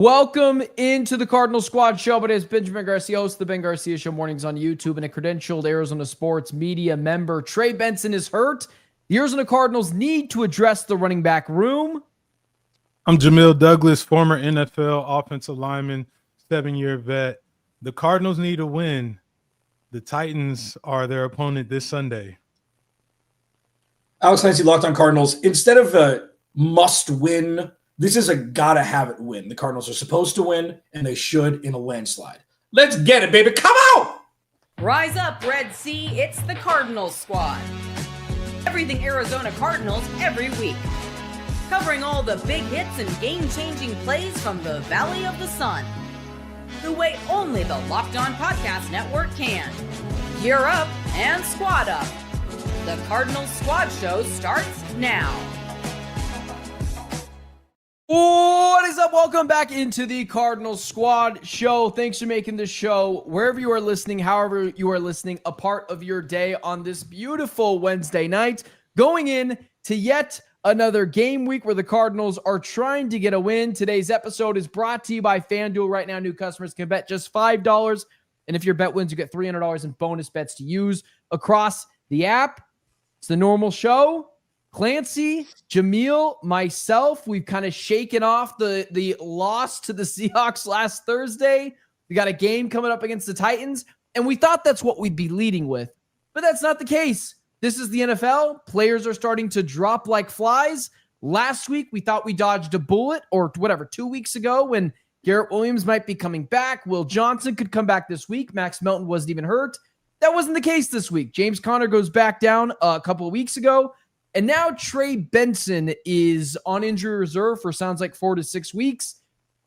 Welcome into the Cardinal Squad Show. But it's Benjamin Garcia, host of the Ben Garcia Show mornings on YouTube, and a credentialed Arizona sports media member. Trey Benson is hurt. The Arizona Cardinals need to address the running back room. I'm Jamil Douglas, former NFL offensive lineman, 7-year vet. The Cardinals need a win. The Titans are their opponent this Sunday. Alex Clancy, Locked on Cardinals. Instead of a must-win, this is a gotta-have-it win. The Cardinals are supposed to win, and they should in a landslide. Let's get it, baby. Come out! Rise up, Red Sea. It's the Cardinals Squad. Everything Arizona Cardinals every week. Covering all the big hits and game-changing plays from the Valley of the Sun. The way only the Locked On Podcast Network can. Gear up and squad up. The Cardinals Squad Show starts now. What is up? Welcome back into the Cardinals Squad Show. Thanks for making this show, wherever you are listening, however you are listening, a part of your day on this beautiful Wednesday night, going in to yet another game week where the Cardinals are trying to get a win. Today's episode is brought to you by FanDuel. Right now, new customers can bet just $5. And if your bet wins, you get $300 in bonus bets to use across the app. It's the normal show. Clancy, Jamil, myself, we've kind of shaken off the loss to the Seahawks last Thursday. We got a game coming up against the Titans, and we thought that's what we'd be leading with. But that's not the case. This is the NFL. Players are starting to drop like flies. Last week, we thought we dodged a bullet, or whatever, 2 weeks ago when Garrett Williams might be coming back. Will Johnson could come back this week. Max Melton wasn't even hurt. That wasn't the case this week. James Conner goes back down a couple of weeks ago. And now Trey Benson is on injury reserve for sounds like 4 to 6 weeks.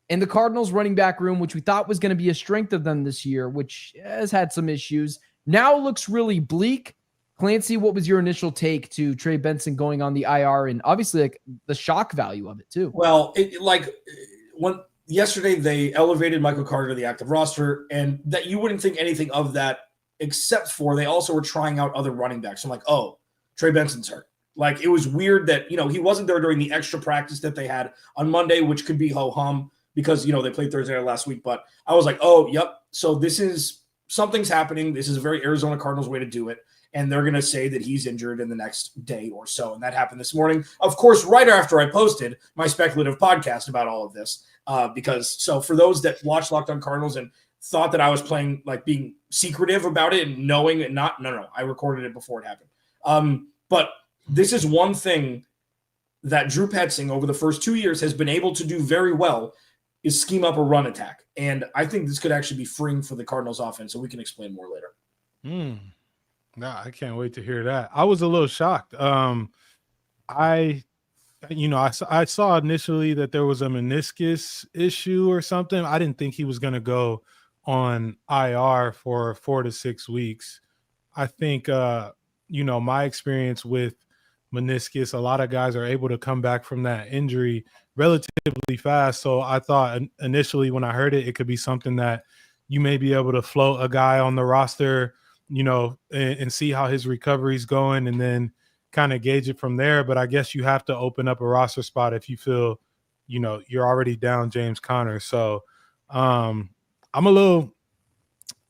And the Cardinals running back room, which we thought was going to be a strength of them this year, which has had some issues, now looks really bleak. Clancy, what was your initial take to Trey Benson going on the IR and obviously like the shock value of it too? Well, when yesterday they elevated Michael Carter to the active roster, and that you wouldn't think anything of that except for they also were trying out other running backs. I'm like, oh, Trey Benson's hurt. Like, it was weird that, he wasn't there during the extra practice that they had on Monday, which could be ho-hum because, they played Thursday last week. But I was like, oh, yep. So something's happening. This is a very Arizona Cardinals way to do it. And they're going to say that he's injured in the next day or so. And that happened this morning. Of course, right after I posted my speculative podcast about all of this. So for those that watched Locked on Cardinals and thought that I was playing, like being secretive about it and knowing it no, I recorded it before it happened. But this is one thing that Drew Petzing over the first 2 years has been able to do very well is scheme up a run attack. And I think this could actually be freeing for the Cardinals offense, so we can explain more later. I can't wait to hear that. I was a little shocked. I saw initially that there was a meniscus issue or something. I didn't think he was going to go on IR for 4 to 6 weeks. I think, my experience with meniscus, a lot of guys are able to come back from that injury relatively fast. So I thought initially when I heard it, it could be something that you may be able to float a guy on the roster, and see how his recovery is going and then kind of gauge it from there. But I guess you have to open up a roster spot if you feel, you're already down James Conner. So I am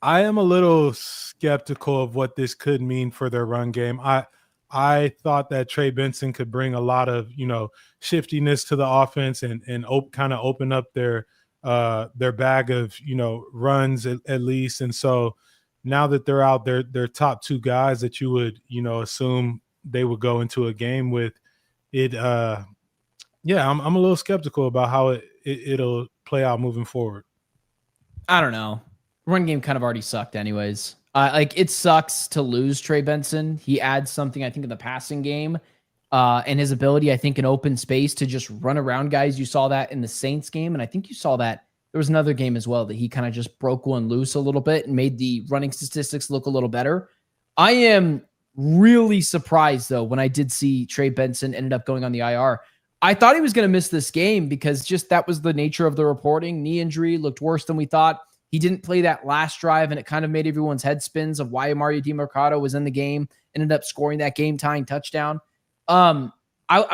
a little skeptical of what this could mean for their run game. I thought that Trey Benson could bring a lot of, shiftiness to the offense and kind of open up their bag of, runs at least. And so now that they're out, their top two guys that you would, assume they would go into a game with it. I'm a little skeptical about how it'll play out moving forward. I don't know. Run game kind of already sucked anyways. It sucks to lose Trey Benson. He adds something, I think, in the passing game and his ability, I think, in open space to just run around guys. You saw that in the Saints game, and I think you saw that there was another game as well that he kind of just broke one loose a little bit and made the running statistics look a little better. I am really surprised, though, when I did see Trey Benson ended up going on the IR. I thought he was going to miss this game because just that was the nature of the reporting. Knee injury looked worse than we thought. He didn't play that last drive, and it kind of made everyone's head spins of why Mario DiMercato was in the game, ended up scoring that game-tying touchdown. I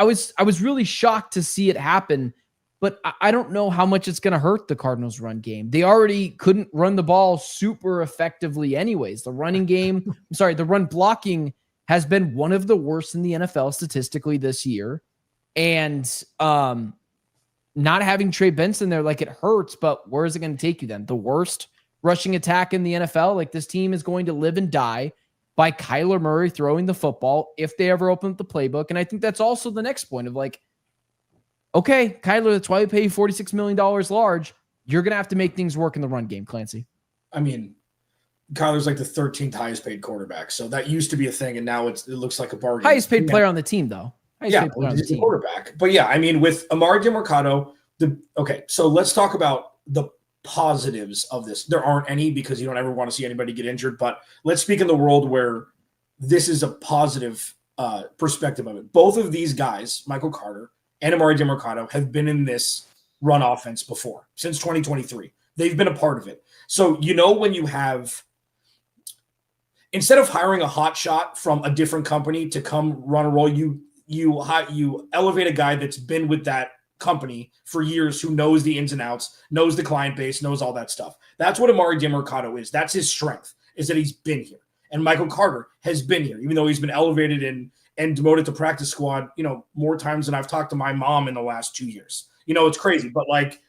was really shocked to see it happen. but I don't know how much it's going to hurt the Cardinals' run game. They already couldn't run the ball super effectively anyways. The run blocking has been one of the worst in the NFL statistically this year. And not having Trey Benson there, like, it hurts, but where is it going to take you then? The worst rushing attack in the NFL? Like, this team is going to live and die by Kyler Murray throwing the football if they ever open up the playbook. And I think that's also the next point of, like, okay, Kyler, that's why we pay you $46 million large. You're going to have to make things work in the run game, Clancy. I mean, Kyler's like the 13th highest paid quarterback. So that used to be a thing, and now it looks like a bargain. Highest paid player on the team, though. He's a quarterback. But yeah, I mean, with Amari DeMarcado, so let's talk about the positives of this. There aren't any because you don't ever want to see anybody get injured. But let's speak in the world where this is a positive perspective of it. Both of these guys, Michael Carter and Amari DeMarcado, have been in this run offense before since 2023. They've been a part of it. So, when you have, instead of hiring a hot shot from a different company to come run a role, you elevate a guy that's been with that company for years, who knows the ins and outs, knows the client base, knows all that stuff. That's what Amari DeMarcado is. That's his strength, is that he's been here. And Michael Carter has been here, even though he's been elevated and demoted to practice squad, more times than I've talked to my mom in the last 2 years. It's crazy. But, like,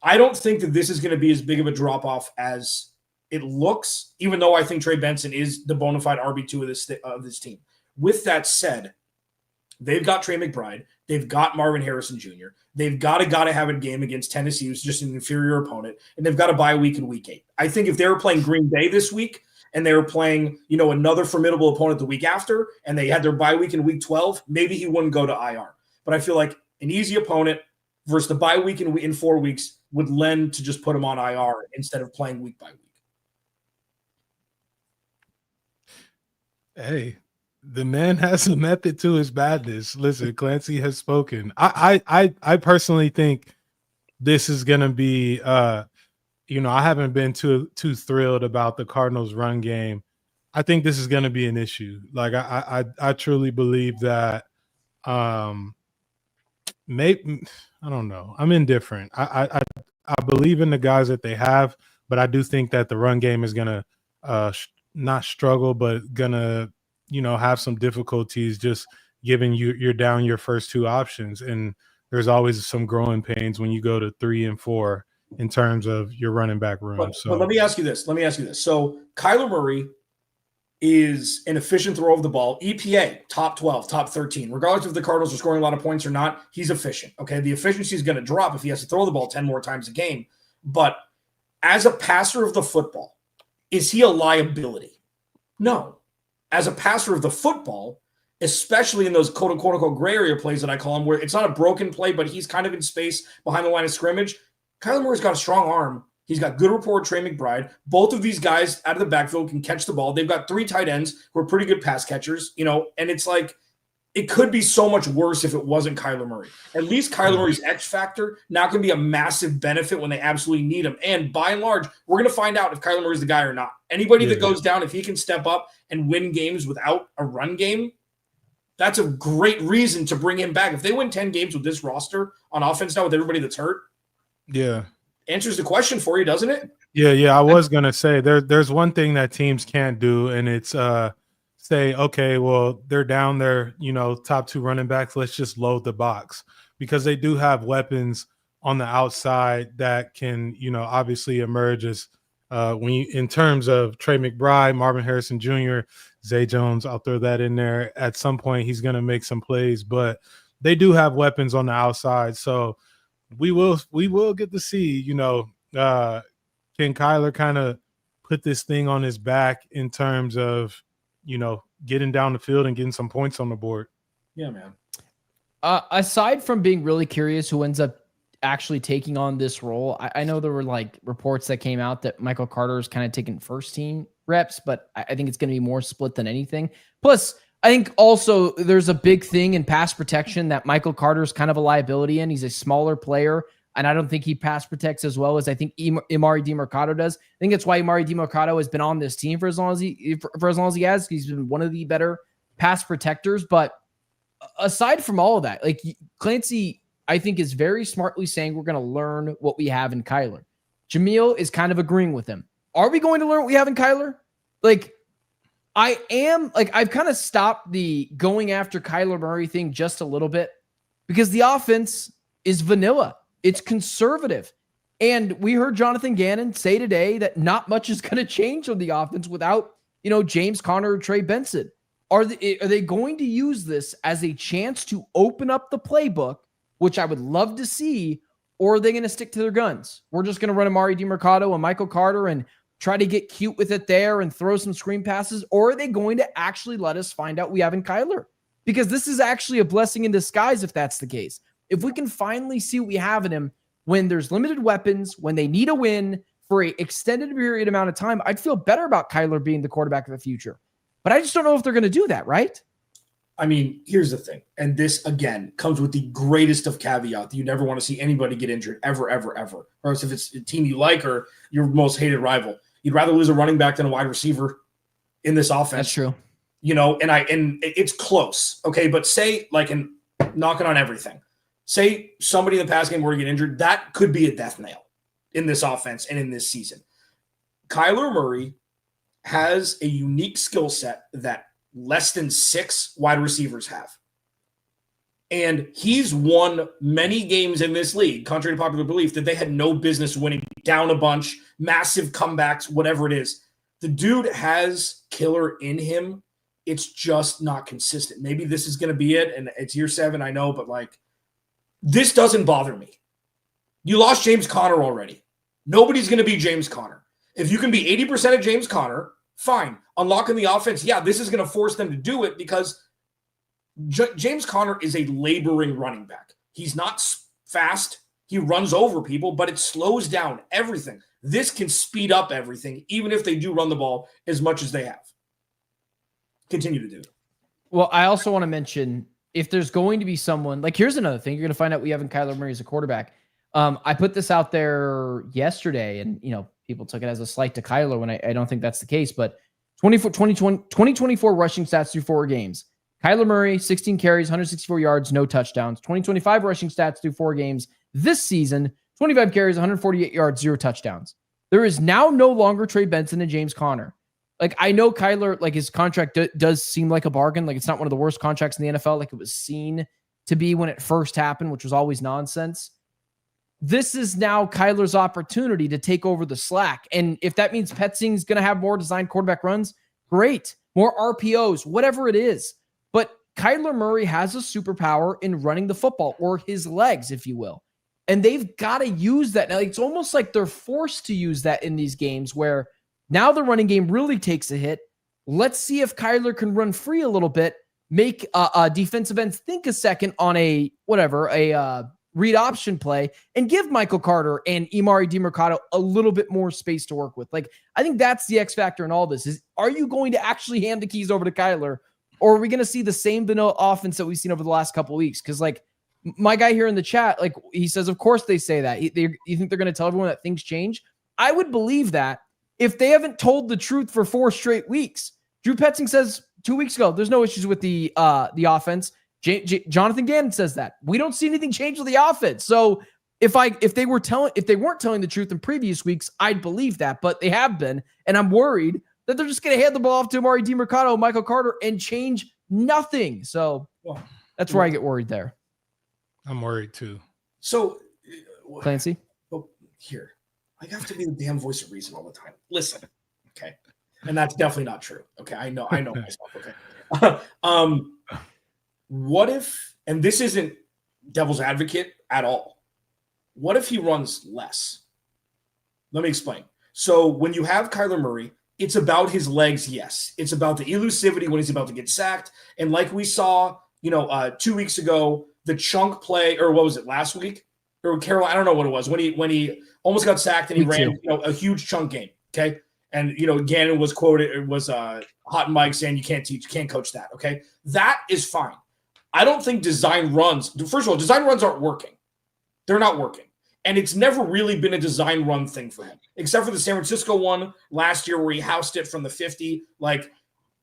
I don't think that this is going to be as big of a drop-off as it looks, even though I think Trey Benson is the bona fide RB2 of this team. With that said, they've got Trey McBride. They've got Marvin Harrison Jr. They've got to have a game against Tennessee, who's just an inferior opponent, and they've got a bye week in week 8. I think if they were playing Green Bay this week and they were playing, another formidable opponent the week after, and they had their bye week in week 12, maybe he wouldn't go to IR. But I feel like an easy opponent versus the bye week in 4 weeks would lend to just put him on IR instead of playing week by week. Hey, the man has a method to his madness. Listen, Clancy has spoken. I personally think this is going to be, I haven't been too thrilled about the Cardinals' run game. I think this is going to be an issue. Like, I truly believe that. Maybe, I don't know. I'm indifferent. I believe in the guys that they have, but I do think that the run game is going to not struggle, but going to, have some difficulties just given you're down your first two options. And there's always some growing pains when you go to 3 and 4 in terms of your running back room. But let me ask you this. So Kyler Murray is an efficient thrower of the ball. EPA, top 12, top 13. Regardless if the Cardinals are scoring a lot of points or not, he's efficient. Okay, the efficiency is going to drop if he has to throw the ball 10 more times a game. But as a passer of the football, is he a liability? No. As a passer of the football, especially in those quote-unquote gray area plays that I call them, where it's not a broken play, but he's kind of in space behind the line of scrimmage, Kyler Murray's got a strong arm. He's got good rapport with Trey McBride. Both of these guys out of the backfield can catch the ball. They've got 3 tight ends who are pretty good pass catchers, and it's like it could be so much worse if it wasn't Kyler Murray. At least Kyler Murray's X factor now can be a massive benefit when they absolutely need him. And by and large, we're going to find out if Kyler Murray's the guy or not. Anybody that goes down, if he can step up and win games without a run game, that's a great reason to bring him back. If they win 10 games with this roster on offense now with everybody that's hurt, answers the question for you, doesn't it? Yeah. I was gonna say there's one thing that teams can't do, and it's say, okay, well, they're down their top 2 running backs. Let's just load the box, because they do have weapons on the outside that can obviously emerge as in terms of Trey McBride, Marvin Harrison Jr., Zay Jones. I'll throw that in there. At some point, he's gonna make some plays, but they do have weapons on the outside, so. We will get to see, can Kyler kind of put this thing on his back in terms of, getting down the field and getting some points on the board. Yeah, man. Aside from being really curious who ends up actually taking on this role, I know there were like reports that came out that Michael Carter is kind of taking first team reps, but I think it's going to be more split than anything. Plus, I think also there's a big thing in pass protection that Michael Carter's kind of a liability in. He's a smaller player, and I don't think he pass protects as well as I think Amari DeMarcado does. I think that's why Amari DeMarcado has been on this team for as long as he has. He's been one of the better pass protectors. But aside from all of that, like Clancy I think is very smartly saying we're going to learn what we have in Kyler. Jamil is kind of agreeing with him. Are we going to learn what we have in Kyler? Like, I've kind of stopped the going after Kyler Murray thing just a little bit because the offense is vanilla. It's conservative. And we heard Jonathan Gannon say today that not much is going to change on the offense without, James Conner or Trey Benson. Are they going to use this as a chance to open up the playbook, which I would love to see, or are they going to stick to their guns? We're just going to run Amari DiMercato and Michael Carter and try to get cute with it there and throw some screen passes, or are they going to actually let us find out we have in Kyler? Because this is actually a blessing in disguise if that's the case. If we can finally see what we have in him when there's limited weapons, when they need a win for an extended period amount of time, I'd feel better about Kyler being the quarterback of the future. But I just don't know if they're going to do that, right? I mean, here's the thing. And this, again, comes with the greatest of caveat that you never want to see anybody get injured ever, ever, ever. Or else if it's a team you like or your most hated rival. You'd rather lose a running back than a wide receiver in this offense. That's true. And it's close. Okay. But say, like, and knocking on everything, say somebody in the pass game were to get injured, that could be a death nail in this offense and in this season. Kyler Murray has a unique skill set that less than 6 wide receivers have. And he's won many games in this league, contrary to popular belief, that they had no business winning, down a bunch, massive comebacks, whatever it is. The dude has killer in him. It's just not consistent. Maybe this is going to be it, and it's year 7, I know, but, like, this doesn't bother me. You lost James Conner already. Nobody's going to be James Conner. If you can be 80% of James Conner, fine. Unlocking the offense, yeah, this is going to force them to do it because James Conner is a laboring running back. He's not fast. He runs over people, but it slows down everything. This can speed up everything, even if they do run the ball as much as they have. Continue to do it. Well, I also want to mention, if there's going to be someone, like, here's another thing. You're going to find out we have in Kyler Murray as a quarterback. I put this out there yesterday, and, people took it as a slight to Kyler when I don't think that's the case, but 2024 rushing stats through 4 games. Kyler Murray, 16 carries, 164 yards, no touchdowns. 2025 rushing stats through 4 games this season, 25 carries, 148 yards, 0 touchdowns. There is now no longer Trey Benson and James Conner. Like, I know Kyler, like, his contract does seem like a bargain. Like, it's not one of the worst contracts in the NFL like it was seen to be when it first happened, which was always nonsense. This is now Kyler's opportunity to take over the slack. And if that means Petzing's going to have more designed quarterback runs, great. More RPOs, whatever it is. But Kyler Murray has a superpower in running the football, or his legs, if you will. And they've got to use that. Now, it's almost like they're forced to use that in these games where now the running game really takes a hit. Let's see if Kyler can run free a little bit, make defensive ends think a second on a read option play, and give Michael Carter and Amari DiMercato a little bit more space to work with. Like, I think that's the X factor in all this is, are you going to actually hand the keys over to Kyler, or are we going to see the same vanilla offense that we've seen over the last couple of weeks? Because, like, my guy here in the chat, like, he says, of course they say that. You think they're going to tell everyone that things change? I would believe that if they haven't told the truth for 4 straight weeks. Drew Petzing says 2 weeks ago, there's no issues with the offense. Jonathan Gannon says that. We don't see anything change with the offense. So if they weren't telling the truth in previous weeks, I'd believe that, but they have been, and I'm worried that they're just going to hand the ball off to Amari DiMercato, Michael Carter, and change nothing. So that's where I get worried there. I'm worried too. So, Clancy? Oh, here. I have to be the damn voice of reason all the time. Listen, okay? And that's definitely not true. Okay, I know myself, okay? What if, and this isn't devil's advocate at all, what if he runs less? Let me explain. So when you have Kyler Murray, it's about his legs, yes. It's about the elusivity when he's about to get sacked. And like we saw, 2 weeks ago, the chunk play, or what was it, last week? Or Carolina, I don't know what it was, when he almost got sacked and he ran a huge chunk game, okay? And, Gannon was quoted, it was Hot Mike saying you can't coach that, okay? That is fine. I don't think design runs, first of all, design runs aren't working. They're not working. And it's never really been a design run thing for him, except for the San Francisco one last year where he housed it from the 50. Like,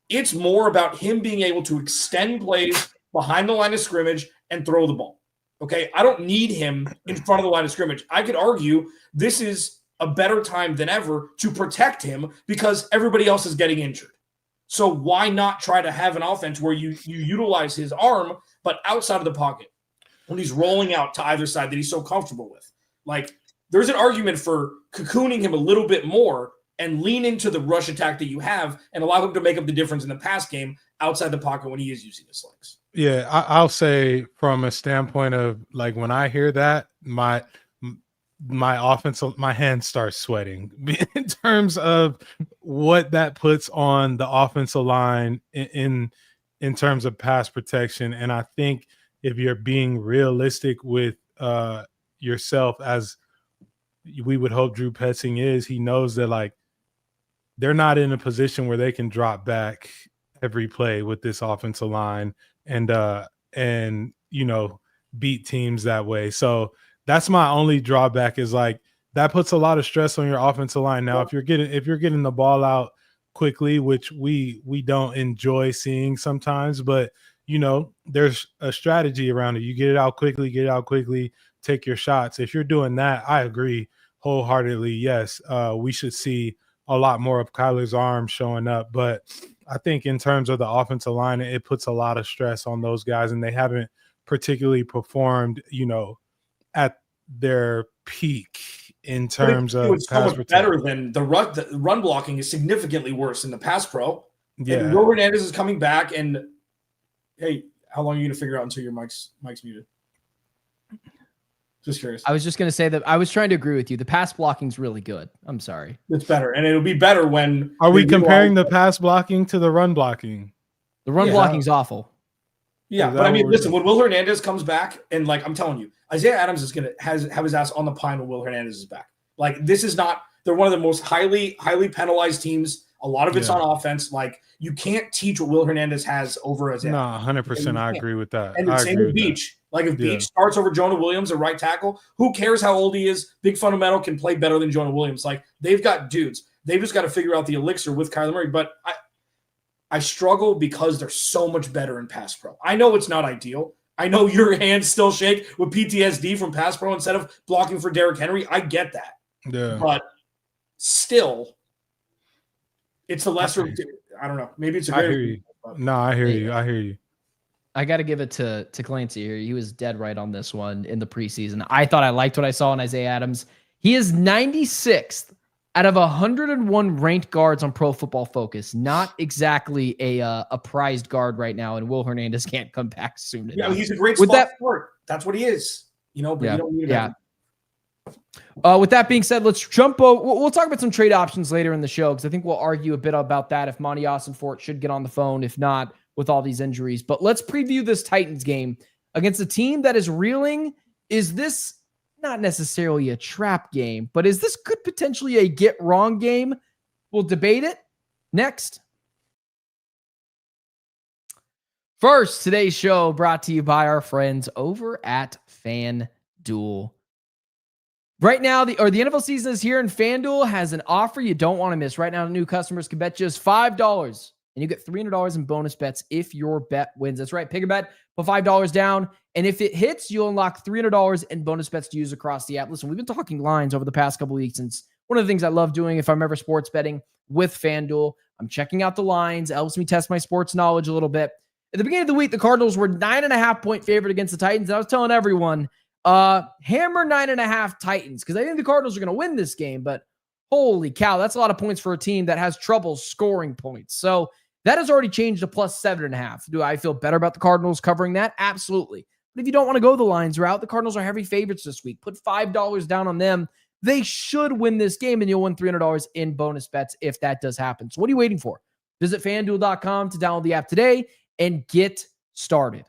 it's more about him being able to extend plays behind the line of scrimmage and throw the ball. Okay, I don't need him in front of the line of scrimmage. I could argue this is a better time than ever to protect him because everybody else is getting injured. So why not try to have an offense where you utilize his arm, but outside of the pocket when he's rolling out to either side that he's so comfortable with? Like, there's an argument for cocooning him a little bit more and lean into the rush attack that you have and allow him to make up the difference in the pass game outside the pocket when he is using his legs. Yeah, I'll say from a standpoint of like when I hear that, my hand starts sweating in terms of what that puts on the offensive line in terms of pass protection. And I think if you're being realistic with yourself, as we would hope Drew Petzing is, he knows that like they're not in a position where they can drop back every play with this offensive line and you know, beat teams that way. So that's my only drawback, is like that puts a lot of stress on your offensive line. Now, if you're getting the ball out quickly, which we don't enjoy seeing sometimes, but you know, there's a strategy around it. You get it out quickly, take your shots. If you're doing that, I agree wholeheartedly. Yes, we should see a lot more of Kyler's arm showing up, but I think in terms of the offensive line, it puts a lot of stress on those guys, and they haven't particularly performed, you know, at their peak in terms of it's so much better than the run blocking is significantly worse in the pass pro. Yeah, and Will Hernandez is coming back, and hey, how long are you gonna figure out until your mic's muted? Just curious. I was just going to say that I was trying to agree with you. The pass blocking's really good. I'm sorry. It's better, and it'll be better when. Are we comparing the pass blocking to the run blocking? The run blocking's awful. Yeah, but I mean, listen, when Will Hernandez comes back, and like I'm telling you, Isaiah Adams is gonna have his ass on the pine when Will Hernandez is back. Like, this is not. They're one of the most highly penalized teams. A lot of it's on offense. Like, you can't teach what Will Hernandez has over Isaiah. No, 100%. I agree with that. And the same with Beach. Like, if Beach starts over Jonah Williams at right tackle, who cares how old he is? Big fundamental can play better than Jonah Williams. Like, they've got dudes. They've just got to figure out the elixir with Kyler Murray. But I struggle because they're so much better in pass pro. I know it's not ideal. I know your hands still shake with PTSD from pass pro instead of blocking for Derrick Henry. I get that. Yeah. But still, it's the lesser. I don't know. Maybe it's a great. I hear you. No, I hear you. I hear you. I got to give it to Clancy here. He was dead right on this one in the preseason. I thought I liked what I saw in Isaiah Adams. He is 96th out of 101 ranked guards on Pro Football Focus. Not exactly a prized guard right now, and Will Hernandez can't come back soon enough. Yeah, he's a great spot sport. That's what he is. You know, but you don't need that. With that being said, let's jump over. We'll talk about some trade options later in the show, because I think we'll argue a bit about that if Monti Ossenfort should get on the phone, if not, with all these injuries. But let's preview this Titans game against a team that is reeling. Is this not necessarily a trap game, but is this could potentially a get wrong game? We'll debate it next. First, today's show brought to you by our friends over at FanDuel. Right now, the NFL season is here, and FanDuel has an offer you don't want to miss. Right now, new customers can bet just $5, and you get $300 in bonus bets if your bet wins. That's right. Pick a bet, put $5 down, and if it hits, you'll unlock $300 in bonus bets to use across the app. Listen, we've been talking lines over the past couple weeks, and it's one of the things I love doing if I'm ever sports betting with FanDuel. I'm checking out the lines. It helps me test my sports knowledge a little bit. At the beginning of the week, the Cardinals were 9.5-point favorite against the Titans, and I was telling everyone, hammer 9.5 Titans, because I think the Cardinals are going to win this game, but holy cow, that's a lot of points for a team that has trouble scoring points. So that has already changed to plus 7.5. Do I feel better about the Cardinals covering that? Absolutely. But if you don't want to go the lines route, the Cardinals are heavy favorites this week. Put $5 down on them. They should win this game, and you'll win $300 in bonus bets if that does happen. So what are you waiting for? Visit FanDuel.com to download the app today and get started.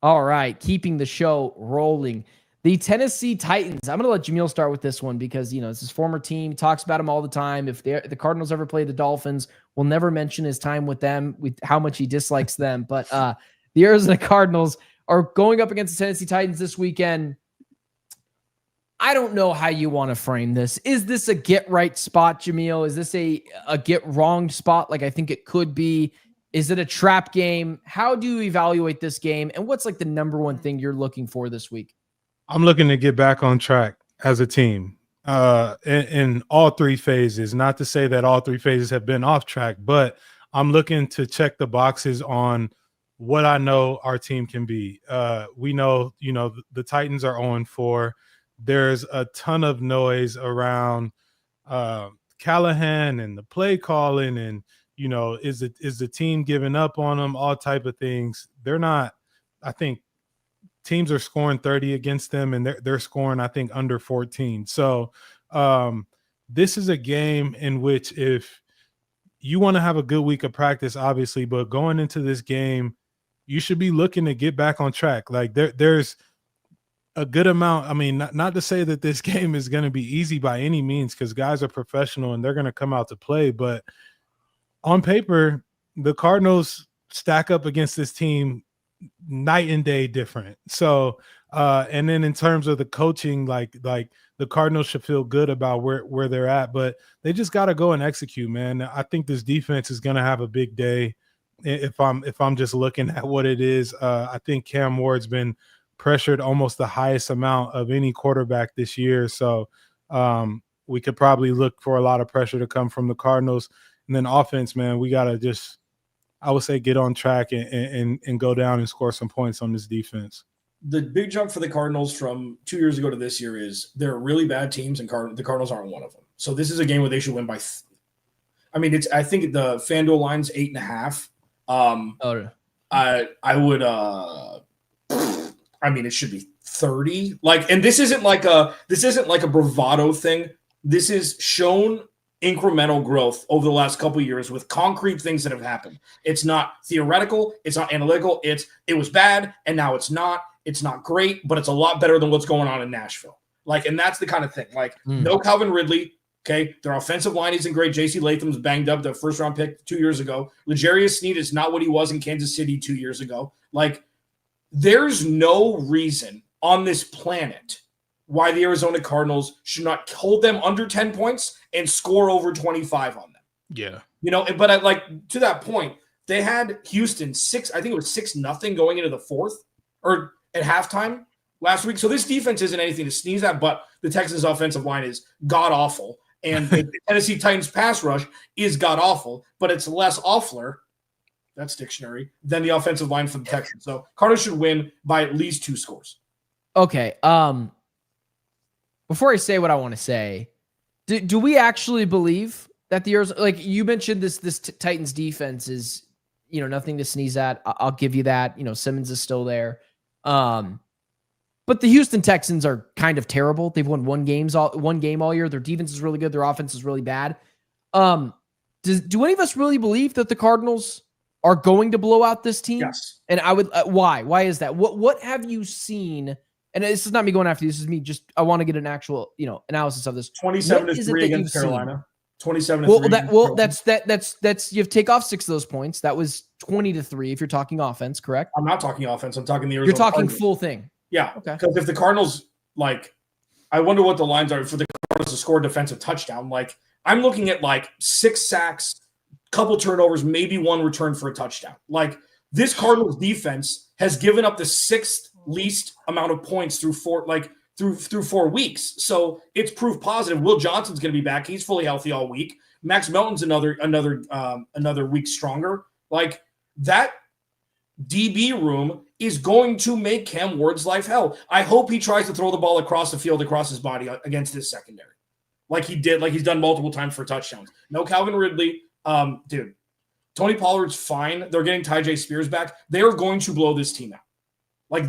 All right, keeping the show rolling. The Tennessee Titans. I'm going to let Jamil start with this one because, you know, it's his former team. He talks about them all the time. If the Cardinals ever play the Dolphins, we'll never mention his time with them, with how much he dislikes them. But the Arizona Cardinals are going up against the Tennessee Titans this weekend. I don't know how you want to frame this. Is this a get right spot, Jamil? Is this a get wrong spot like I think it could be? Is it a trap game? How do you evaluate this game? And what's like the number one thing you're looking for this week? I'm looking to get back on track as a team in all three phases. Not to say that all three phases have been off track, but I'm looking to check the boxes on what I know our team can be. We know, the Titans are 0-4. There's a ton of noise around Callahan and the play calling, and is the team giving up on them? All type of things. They're not. I think teams are scoring 30 against them, and they're scoring, I think, under 14. So this is a game in which if you want to have a good week of practice, obviously, but going into this game, you should be looking to get back on track. Like there's a good amount. I mean, not to say that this game is going to be easy by any means, because guys are professional and they're going to come out to play. But on paper, the Cardinals stack up against this team night and day different. So and then in terms of the coaching, like the Cardinals should feel good about where they're at, but they just got to go and execute, man. I think this defense is going to have a big day. If I'm just looking at what it is, I think Cam Ward's been pressured almost the highest amount of any quarterback this year. So we could probably look for a lot of pressure to come from the Cardinals. And then offense, man, we got to just, I would say, get on track and go down and score some points on this defense. The big jump for the Cardinals from 2 years ago to this year is they're really bad teams, and the Cardinals aren't one of them. So this is a game where they should win by. I think the FanDuel line's 8.5. I would. It should be 30. And this isn't like a bravado thing. This is shown incremental growth over the last couple of years with concrete things that have happened. It's not theoretical. It's not analytical. It was bad, and now it's not. It's not great, but it's a lot better than what's going on in Nashville. And that's the kind of thing. No Calvin Ridley. Okay, their offensive line isn't great. J.C. Latham's banged up, the first-round pick 2 years ago. L'Jarius Sneed is not what he was in Kansas City 2 years ago. There's no reason on this planet why the Arizona Cardinals should not hold them under 10 points and score over 25 on them. Yeah. But to that point, they had Houston 6-0 going into the fourth or at halftime last week. So this defense isn't anything to sneeze at, but the Texans offensive line is god-awful. And the Tennessee Titans pass rush is god-awful, but it's less awful, that's dictionary, than the offensive line for the Texans. So Cardinals should win by at least 2 scores. Okay. Before I say what I want to say, do we actually believe that the Arizona, you mentioned this Titans defense is, nothing to sneeze at. I'll give you that. Simmons is still there. But the Houston Texans are kind of terrible. They've won one game all year. Their defense is really good. Their offense is really bad. Do any of us really believe that the Cardinals are going to blow out this team? Yes. And I would, why? Why is that? What have you seen? And this is not me going after you. This is me I want to get an actual, analysis of this. 27-3 against Carolina. 27-3. That's you have to take off 6 of those points. That was 20-3 if you're talking offense, correct? I'm not talking offense. I'm talking the Arizona You're talking Cardinals. full thing. Yeah. Okay. Because if the Cardinals, I wonder what the lines are for the Cardinals to score a defensive touchdown. I'm looking at 6 sacks, couple turnovers, maybe 1 return for a touchdown. This Cardinals defense has given up the 6th least amount of points through 4 weeks. So it's proof positive. Will Johnson's going to be back. He's fully healthy all week. Max Melton's another week stronger. That DB room is going to make Cam Ward's life hell. I hope he tries to throw the ball across the field, across his body against this secondary. Like he's done multiple times for touchdowns. No Calvin Ridley. Dude, Tony Pollard's fine. They're getting Tyjae Spears back. They are going to blow this team out.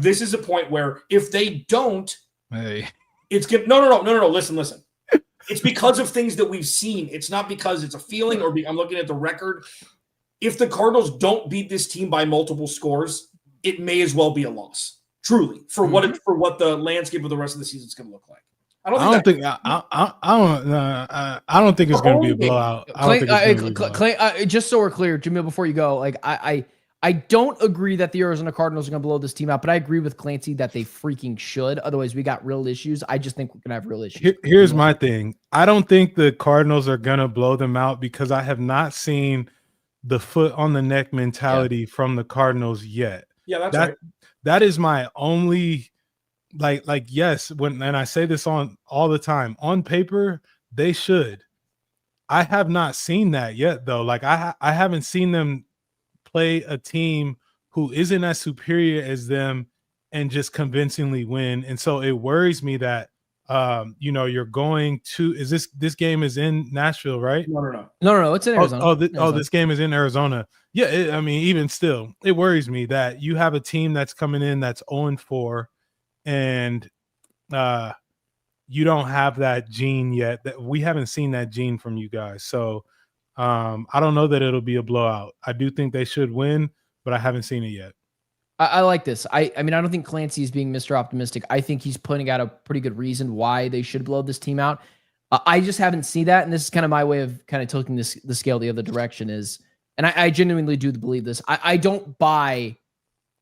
This is a point where if they don't, it's good. No. Listen. It's because of things that we've seen. It's not because it's a feeling I'm looking at the record. If the Cardinals don't beat this team by multiple scores, it may as well be a loss. Truly, for what the landscape of the rest of the season is going to look like. I don't think it's going to be a blowout. Just so we're clear, Jamil, before you go, I don't agree that the Arizona Cardinals are going to blow this team out, but I agree with Clancy that they freaking should. Otherwise, we got real issues. I just think we're going to have real issues. Here's my thing. I don't think the Cardinals are going to blow them out because I have not seen the foot on the neck mentality from the Cardinals yet. Yeah, that's right. That is my only yes, and I say this on all the time, on paper, they should. I have not seen that yet though. Like I haven't seen them play a team who isn't as superior as them and just convincingly win. And so it worries me that you're going to this game is in Nashville, right? No, it's in Arizona. This game is in Arizona. Yeah, even still, it worries me that you have a team that's coming in that's 0-4 and you don't have that gene yet. That we haven't seen that gene from you guys. So I don't know that it'll be a blowout. I do think they should win, but I haven't seen it yet. I like this. I don't think Clancy is being Mr. Optimistic. I think he's putting out a pretty good reason why they should blow this team out. I just haven't seen that, and this is kind of my way of kind of tilting the scale the other direction is, and I genuinely do believe this. I don't buy.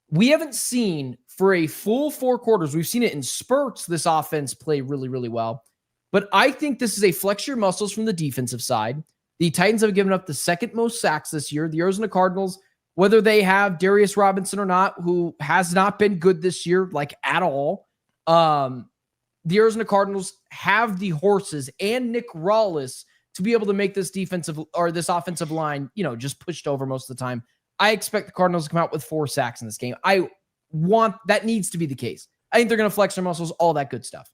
We haven't seen for a full 4 quarters. We've seen it in spurts. This offense play really, really well, but I think this is a flex your muscles from the defensive side. The Titans have given up the second most sacks this year. The Arizona Cardinals, whether they have Darius Robinson or not, who has not been good this year, like at all. The Arizona Cardinals have the horses and Nick Rawlis to be able to make this this offensive line, just pushed over most of the time. I expect the Cardinals to come out with 4 sacks in this game. That needs to be the case. I think they're going to flex their muscles, all that good stuff.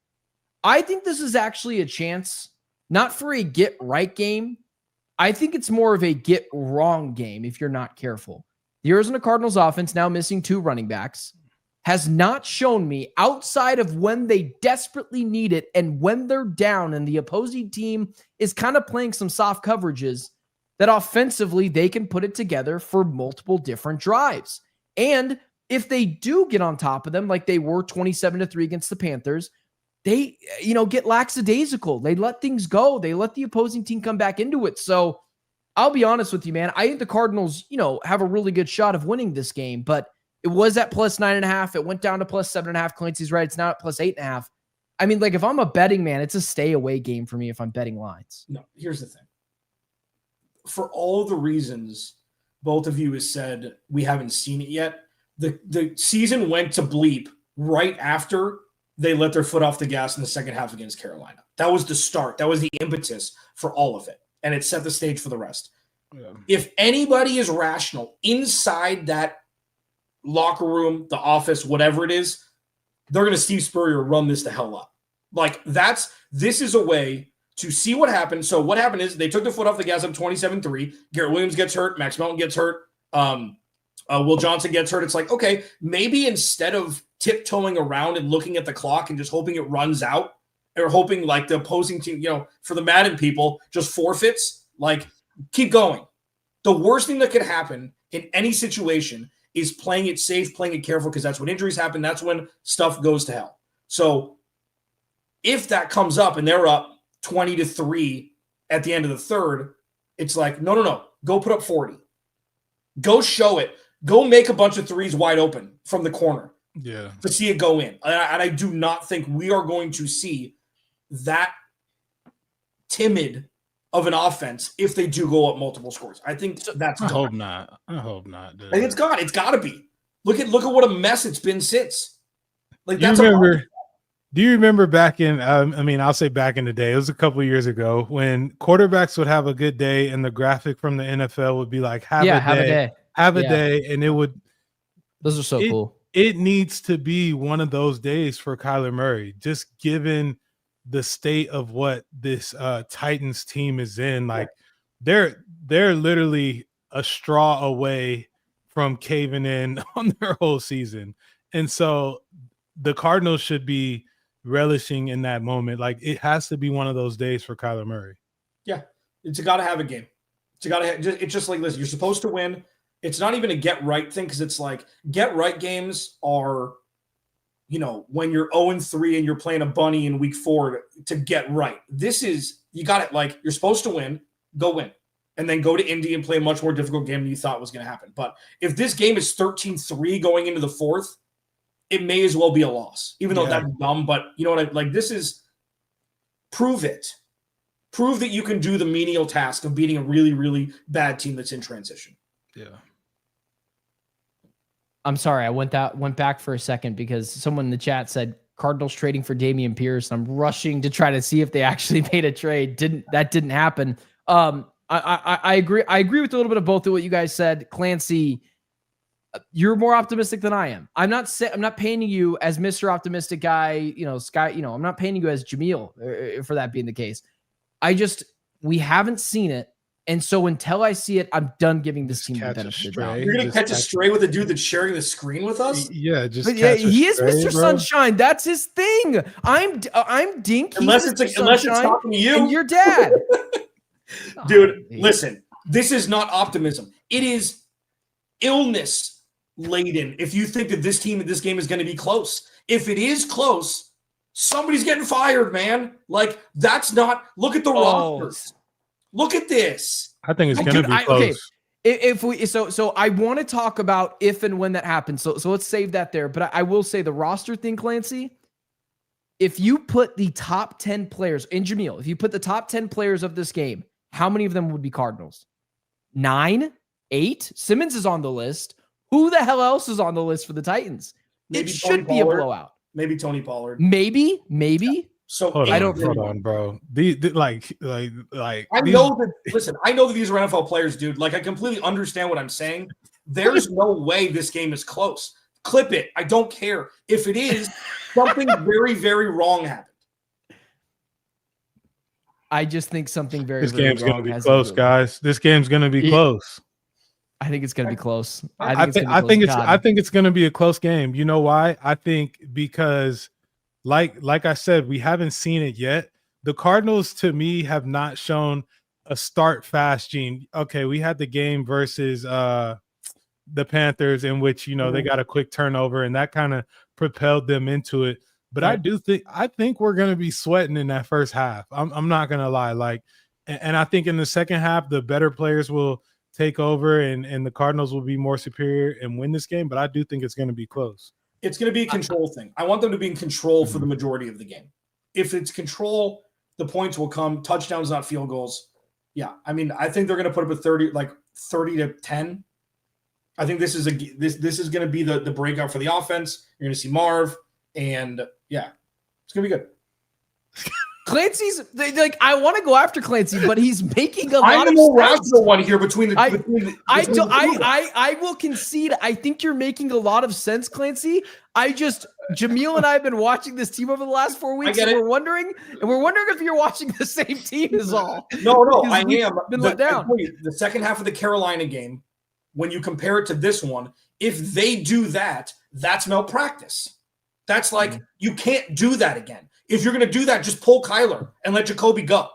I think this is actually a chance, not for a get right game. I think it's more of a get wrong game if you're not careful. The Arizona Cardinals offense, now missing 2 running backs, has not shown me, outside of when they desperately need it and when they're down and the opposing team is kind of playing some soft coverages, that offensively they can put it together for multiple different drives. And if they do get on top of them, like they were 27-3 against the Panthers, they, get lackadaisical. They let things go. They let the opposing team come back into it. So I'll be honest with you, man. I think the Cardinals, have a really good shot of winning this game, but it was at +9.5. It went down to +7.5. Clancy's right. It's now at +8.5. If I'm a betting man, it's a stay away game for me if I'm betting lines. No, here's the thing. For all the reasons both of you have said we haven't seen it yet, the season went to bleep right after they let their foot off the gas in the second half against Carolina. That was the start. That was the impetus for all of it. And it set the stage for the rest. Yeah. If anybody is rational inside that locker room, the office, whatever it is, they're going to Steve Spurrier run this the hell up. This is a way to see what happened. So what happened is they took their foot off the gas up 27-3. Garrett Williams gets hurt. Max Melton gets hurt. Will Johnson gets hurt. It's like, okay, maybe instead of tiptoeing around and looking at the clock and just hoping it runs out, or hoping like the opposing team, for the Madden people, just forfeits, keep going. The worst thing that could happen in any situation is playing it safe, playing it careful, because that's when injuries happen. That's when stuff goes to hell. So if that comes up and they're up 20-3 at the end of the third, it's like, no, go put up 40. Go show it. Go make a bunch of threes wide open from the corner. Yeah. To see it go in. And I do not think we are going to see that timid of an offense if they do go up multiple scores. I think that's I hope not. Dude. I think it's got to be. Look at what a mess it's been since. Do you remember back in I'll say back in the day, it was a couple of years ago, when quarterbacks would have a good day and the graphic from the NFL would be like have a day, and it would. Those are so cool. It needs to be one of those days for Kyler Murray, just given the state of what this Titans team is in. They're literally a straw away from caving in on their whole season. And so the Cardinals should be relishing in that moment. It has to be one of those days for Kyler Murray. Yeah. It's got to have a game. It's just like, listen, you're supposed to win. It's not even a get right thing, because it's like get right games are, when you're 0-3 and you're playing a bunny in week 4 to get right. This is, you got it. You're supposed to win, go win, and then go to Indy and play a much more difficult game than you thought was going to happen. But if this game is 13-3 going into the 4th, it may as well be a loss, even though that's dumb. But you know what? This is prove it. Prove that you can do the menial task of beating a really, really bad team that's in transition. Yeah. I'm sorry, I went back for a second because someone in the chat said Cardinals trading for Dameon Pierce. I'm rushing to try to see if they actually made a trade. That didn't happen. I agree. I agree with a little bit of both of what you guys said. Clancy, you're more optimistic than I am. I'm not painting you as Mr. Optimistic guy, Sky, I'm not painting you as Jamil for that being the case. We haven't seen it. And so until I see it, I'm done giving this team the benefit of the doubt. You're going to catch a stray with a dude that's sharing the screen with us? Yeah, he is Mr. Sunshine. That's his thing. I'm Dink. Unless it's talking to you. And your dad. Dude, listen. This is not optimism. It is illness laden if you think that this game is going to be close. If it is close, somebody's getting fired, man. Like, that's not – look at the rosters. Look at this. I think it's going to be close. Okay. So I want to talk about if and when that happens. So let's save that there. But I will say the roster thing, Clancy, if you put the top 10 players in Jamil, if you put the top 10 players of this game, how many of them would be Cardinals? 9, 8? Simmons is on the list. Who the hell else is on the list for the Titans? Maybe it should be a blowout. Maybe Tony Pollard. Maybe. Yeah. So hold on, bro. I know that these are NFL players, dude. Like, I completely understand what I'm saying. There's no way this game is close. Clip it. I don't care. If it is, something very, very wrong happened. I just think something this game's going to be close, guys. This game's going to be close. I think it's going to be close. I think it's going to be a close game. You know why? I think because like I said, we haven't seen it yet. The Cardinals, to me, have not shown a start fast gene. Okay, we had the game versus the Panthers in which, they got a quick turnover and that kind of propelled them into it. But right. I think we're going to be sweating in that first half. I'm not going to lie. And I think in the second half, the better players will take over and the Cardinals will be more superior and win this game. But I do think it's going to be close. It's going to be a control thing. I want them to be in control for the majority of the game. If it's control, the points will come. Touchdowns, not field goals. Yeah, I mean, I think they're going to put up a 30-10. I think this is going to be the breakout for the offense. You're going to see Marv, and yeah, it's going to be good. Clancy's I want to go after Clancy, but he's making a lot of sense. I'm the more rational one here between the. I will concede. I think you're making a lot of sense, Clancy. Jamil and I have been watching this team over the last 4 weeks, and we're wondering if you're watching the same team as all. No, I am. Been let down. The second half of the Carolina game, when you compare it to this one, if they do that, that's malpractice. That's like you can't do that again. If you're going to do that, just pull Kyler and let Jacoby go.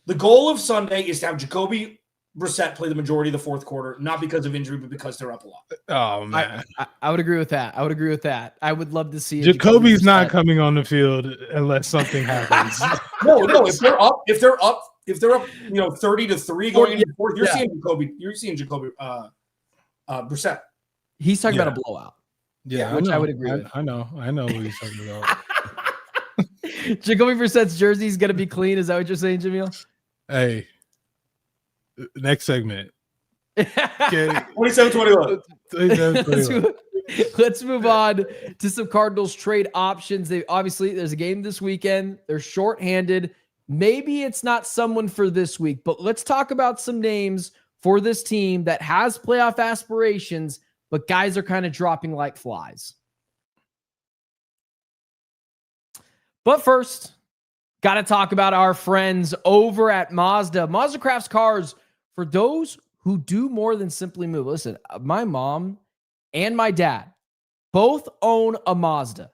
The goal of Sunday is to have Jacoby Brissett play the majority of the fourth quarter, not because of injury, but because they're up a lot. Oh, man. I would agree with that. I would love to see Jacoby's not coming on the field unless something happens. No. If they're up, 30-3 going into the fourth, you're seeing Jacoby Brissett. He's talking about a blowout. Yeah, which I would agree with. I know what he's talking about. Jacoby Brissett's jersey is going to be clean. Is that what you're saying, Jamil? Hey, next segment. Okay. 27-21. Let's move on to some Cardinals trade options. There's a game this weekend. They're shorthanded. Maybe it's not someone for this week, but let's talk about some names for this team that has playoff aspirations, but guys are kind of dropping like flies. But first, got to talk about our friends over at Mazda. Mazda crafts cars for those who do more than simply move. Listen, my mom and my dad both own a Mazda.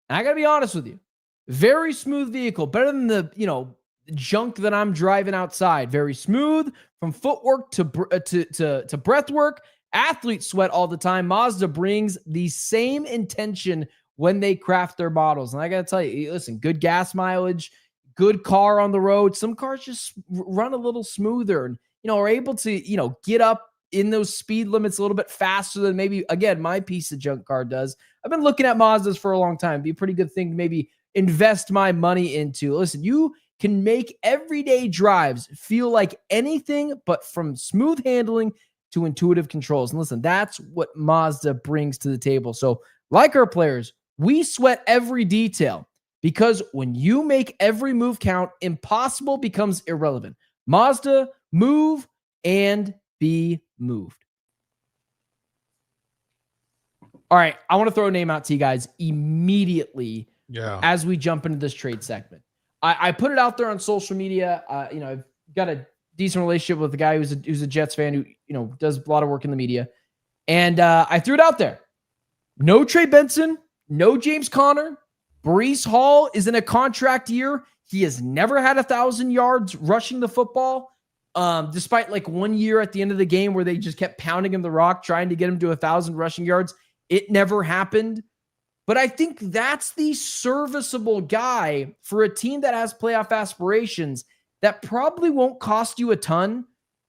And I got to be honest with you. Very smooth vehicle. Better than the, junk that I'm driving outside. Very smooth from footwork to breath work. Athletes sweat all the time. Mazda brings the same intention when they craft their models. And I got to tell you, listen, good gas mileage, good car on the road. Some cars just run a little smoother and, are able to, get up in those speed limits a little bit faster than maybe, again, my piece of junk car does. I've been looking at Mazdas for a long time. It'd be a pretty good thing to maybe invest my money into. Listen, you can make everyday drives feel like anything but from smooth handling to intuitive controls. And listen, that's what Mazda brings to the table. So like our players, we sweat every detail because when you make every move count, impossible becomes irrelevant. Mazda, move and be moved. All right, I want to throw a name out to you guys immediately as we jump into this trade segment. I put it out there on social media. I've got a decent relationship with the guy who's a Jets fan who does a lot of work in the media, and I threw it out there. No Trey Benson, no James Conner. Breece Hall is in a contract year. He has never had 1,000 yards rushing the football, despite like 1 year at the end of the game where they just kept pounding him the rock, trying to get him to 1,000 rushing yards. It never happened. But I think that's the serviceable guy for a team that has playoff aspirations that probably won't cost you a ton,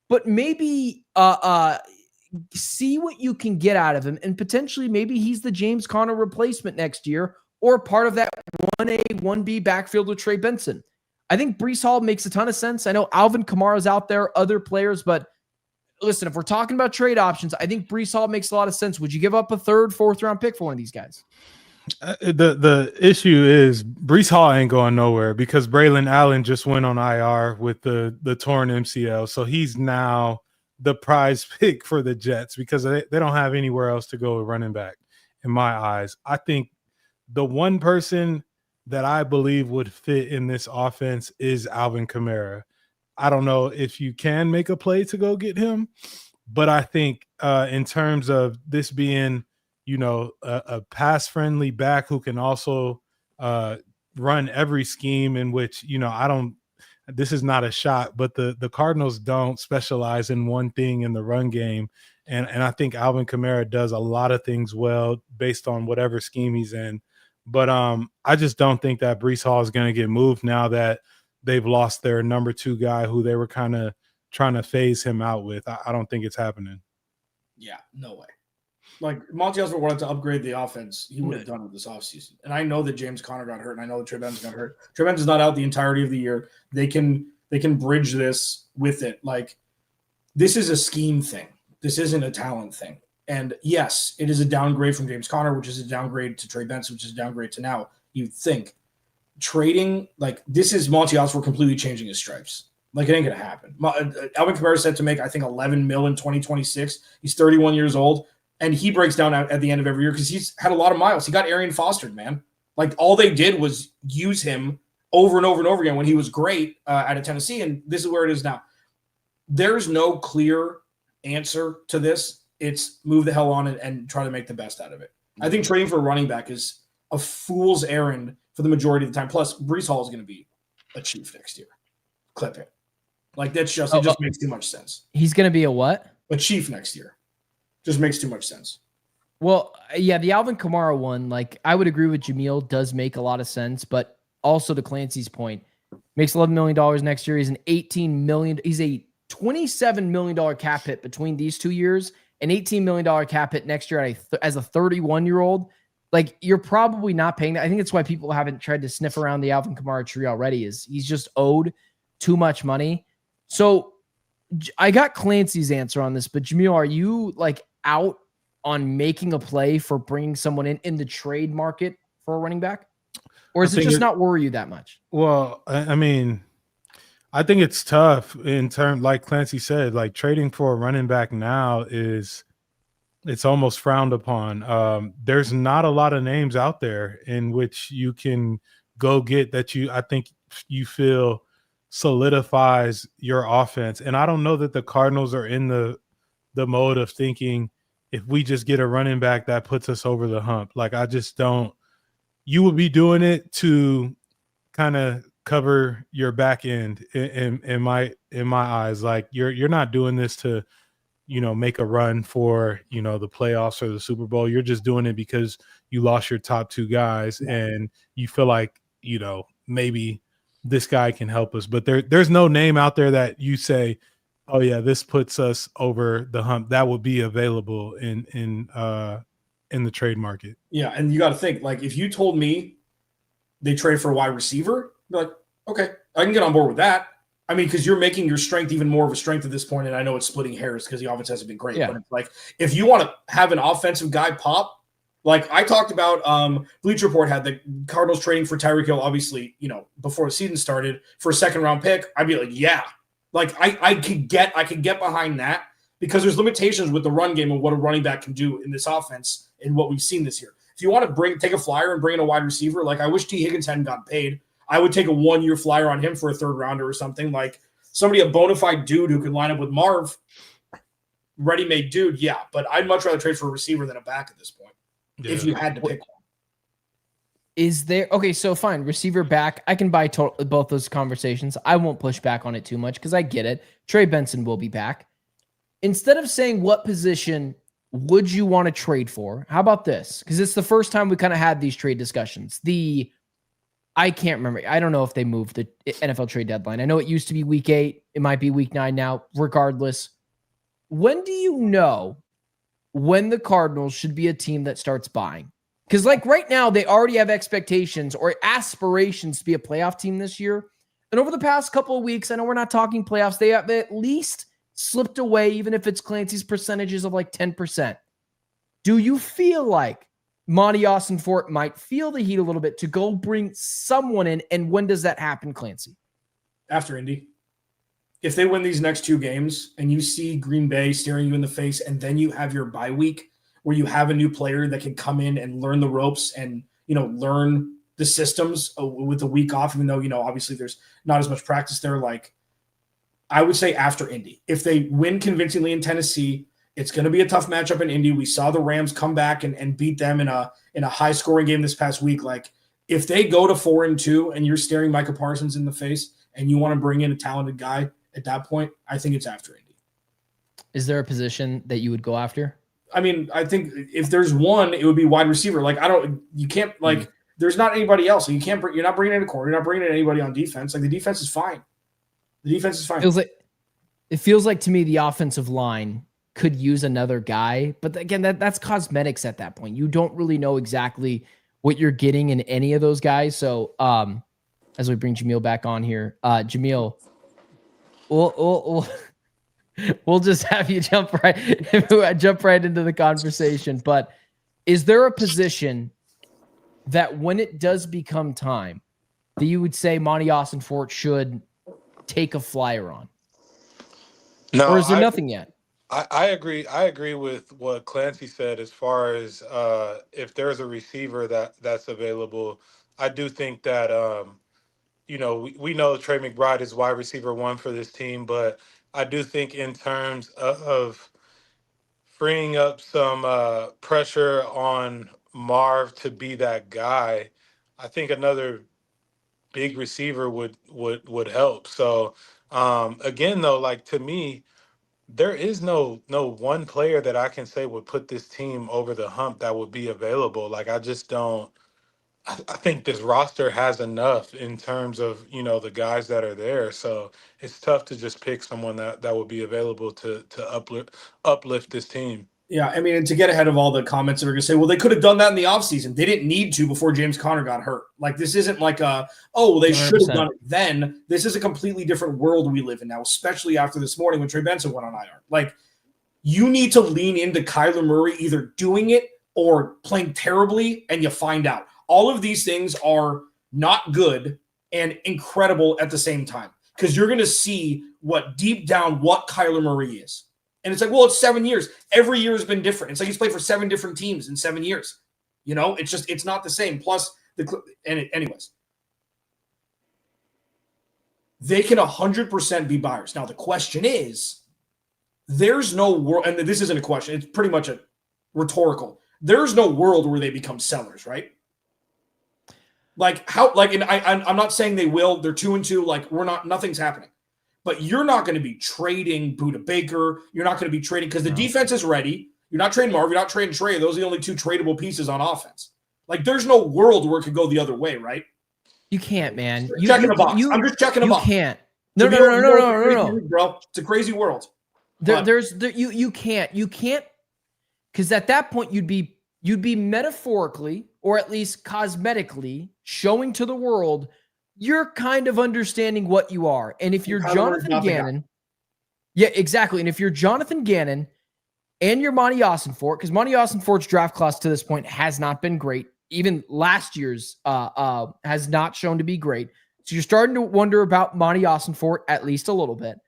but maybe see what you can get out of him. And potentially maybe he's the James Conner replacement next year or part of that 1A, 1B backfield with Trey Benson. I think Breece Hall makes a ton of sense. I know Alvin Kamara's out there, other players, but listen, if we're talking about trade options, I think Breece Hall makes a lot of sense. Would you give up a third, fourth round pick for one of these guys? The issue is Breece Hall ain't going nowhere because Braylon Allen just went on IR with the torn MCL. So he's now the prize pick for the Jets because they don't have anywhere else to go with running back in my eyes. I think the one person that I believe would fit in this offense is Alvin Kamara. I don't know if you can make a play to go get him, but I think in terms of this being, a pass-friendly back who can also run every scheme in which, this is not a shot, but the Cardinals don't specialize in one thing in the run game. And I think Alvin Kamara does a lot of things well based on whatever scheme he's in. But I just don't think that Breece Hall is going to get moved now that they've lost their number 2 guy who they were kind of trying to phase him out with. I don't think it's happening. Yeah, no way. Like, Monti Ossenfort wanted to upgrade the offense. He would have done it this offseason. And I know that James Conner got hurt, and I know that Trey Benson got hurt. Trey Benson's not out the entirety of the year. They can bridge this with it. Like, this is a scheme thing. This isn't a talent thing. And, yes, it is a downgrade from James Conner, which is a downgrade to Trey Benson, which is a downgrade to now. You'd think. Trading, like, this is Monti Ossenfort completely changing his stripes. Like, it ain't going to happen. Alvin Kamara is set to make, I think, $11 million in 2026. He's 31 years old, and he breaks down at the end of every year because he's had a lot of miles. He got Arian fostered, man. Like, all they did was use him over and over and over again when he was great out of Tennessee, and this is where it is now. There's no clear answer to this. It's move the hell on and try to make the best out of it. I think trading for a running back is a fool's errand for the majority of the time. Plus, Breece Hall is going to be a Chief next year. Clip it. Like, it just makes too much sense. He's going to be a what? A Chief next year. Just makes too much sense. Well, yeah, the Alvin Kamara one, like, I would agree with Jamil, does make a lot of sense, but also to Clancy's point, makes $11 million next year. He's an $18 million. He's a $27 million cap hit between these 2 years, an $18 million cap hit next year as a 31-year-old. Like, you're probably not paying that. I think that's why people haven't tried to sniff around the Alvin Kamara tree already, is he's just owed too much money. So I got Clancy's answer on this, but Jamil, are you like out on making a play for bringing someone in the trade market for a running back? Or is it just not worry you that much? Well, I mean, I think it's tough in terms, like Clancy said, like trading for a running back now it's almost frowned upon. There's not a lot of names out there in which you can go get that I think you feel solidifies your offense. And I don't know that the Cardinals are in the mode of thinking if we just get a running back that puts us over the hump. Like, I just don't. You would be doing it to kind of cover your back end in my eyes. Like, you're not doing this to, make a run for, the playoffs or the Super Bowl. You're just doing it because you lost your top 2 guys and you feel like, maybe this guy can help us. But there's no name out there that you say, oh yeah, this puts us over the hump, that would be available in the trade market. Yeah, and you got to think, like, if you told me they trade for a wide receiver, I'd be like, okay, I can get on board with that. I mean, because you're making your strength even more of a strength at this point, and I know it's splitting hairs because the offense hasn't been great. Yeah. But it's like if you want to have an offensive guy pop, like I talked about, Bleacher Report had the Cardinals trading for Tyreek Hill, obviously, before the season started for a second-round pick. I'd be like, yeah, like I could get behind that because there's limitations with the run game and what a running back can do in this offense and what we've seen this year. If you want to take a flyer and bring in a wide receiver, like I wish T. Higgins hadn't gotten paid. I would take a 1-year flyer on him for a third rounder or something, like somebody, a bona fide dude who can line up with Marv, ready-made dude. Yeah, but I'd much rather trade for a receiver than a back at this point. Yeah. If you had to pick one. Is there okay? So fine, receiver back. I can buy both those conversations. I won't push back on it too much because I get it. Trey Benson will be back. Instead of saying what position would you want to trade for, how about this? Because it's the first time we kind of had these trade discussions. I can't remember. I don't know if they moved the NFL trade deadline. I know it used to be week 8. It might be week 9 now. Regardless, when do you know when the Cardinals should be a team that starts buying? Because like right now, they already have expectations or aspirations to be a playoff team this year. And over the past couple of weeks, I know we're not talking playoffs. They have at least slipped away, even if it's Clancy's percentages of like 10%. Do you feel like Monti Ossenfort might feel the heat a little bit to go bring someone in? And when does that happen, Clancy? After Indy. If they win these next 2 games and you see Green Bay staring you in the face and then you have your bye week where you have a new player that can come in and learn the ropes and, learn the systems with the week off, even though, obviously there's not as much practice there. Like I would say after Indy, if they win convincingly in Tennessee, it's going to be a tough matchup in Indy. We saw the Rams come back and beat them in a high scoring game this past week. Like if they go to 4-2 and you're staring Micah Parsons in the face and you want to bring in a talented guy at that point, I think it's after Indy. Is there a position that you would go after? I mean, I think if there's one, it would be wide receiver. Like there's not anybody else. So you're not bringing in a corner. You're not bringing in anybody on defense. Like the defense is fine. The defense is fine. It feels like to me, the offensive line could use another guy, but again, that's cosmetics at that point. You don't really know exactly what you're getting in any of those guys. So, as we bring Jamil back on here, Jamil, we'll just have you jump right into the conversation. But is there a position that when it does become time that you would say Monti Ossenfort should take a flyer on? No, or is there nothing yet? I agree. I agree with what Clancy said as far as if there's a receiver that's available. I do think that we know Trey McBride is wide receiver 1 for this team, but I do think in terms of freeing up some pressure on Marv to be that guy, I think another big receiver would help. So again, though, like to me, there is no one player that I can say would put this team over the hump that would be available. Like I just don't. I think this roster has enough in terms of the guys that are there. So it's tough to just pick someone that would be available to uplift this team. Yeah, I mean, and to get ahead of all the comments that are going to say, well, they could have done that in the offseason. They didn't need to before James Conner got hurt. Like, this isn't like they should have done it then. This is a completely different world we live in now, especially after this morning when Trey Benson went on IR. Like, you need to lean into Kyler Murray either doing it or playing terribly, and you find out. All of these things are not good and incredible at the same time because you're going to see what Kyler Murray is. And it's like, well, it's 7 years. Every year has been different. It's like he's played for 7 different teams in 7 years. It's not the same. Plus, anyways, they can 100% be buyers. Now, the question is, there's no world, and this isn't a question. It's pretty much a rhetorical. There's no world where they become sellers, right? Like how? Like, and I'm not saying they will. They're 2-2. Like nothing's happening. But you're not going to be trading Budda Baker. You're not going to be trading because the defense is ready. You're not trading Marv. You're not trading Trey. Those are the only 2 tradable pieces on offense. Like, there's no world where it could go the other way, right? You can't, man. Checking a box. I'm just checking a box. You can't. No. Bro, it's a crazy world. You can't, because at that point you'd be metaphorically or at least cosmetically showing to the world you're kind of understanding what you are. And if you're Jonathan Gannon, yeah, exactly. And if you're Jonathan Gannon and you're Monti Ossenfort, because Monti Ossenfort's draft class to this point has not been great. Even last year's has not shown to be great. So you're starting to wonder about Monti Ossenfort at least a little bit.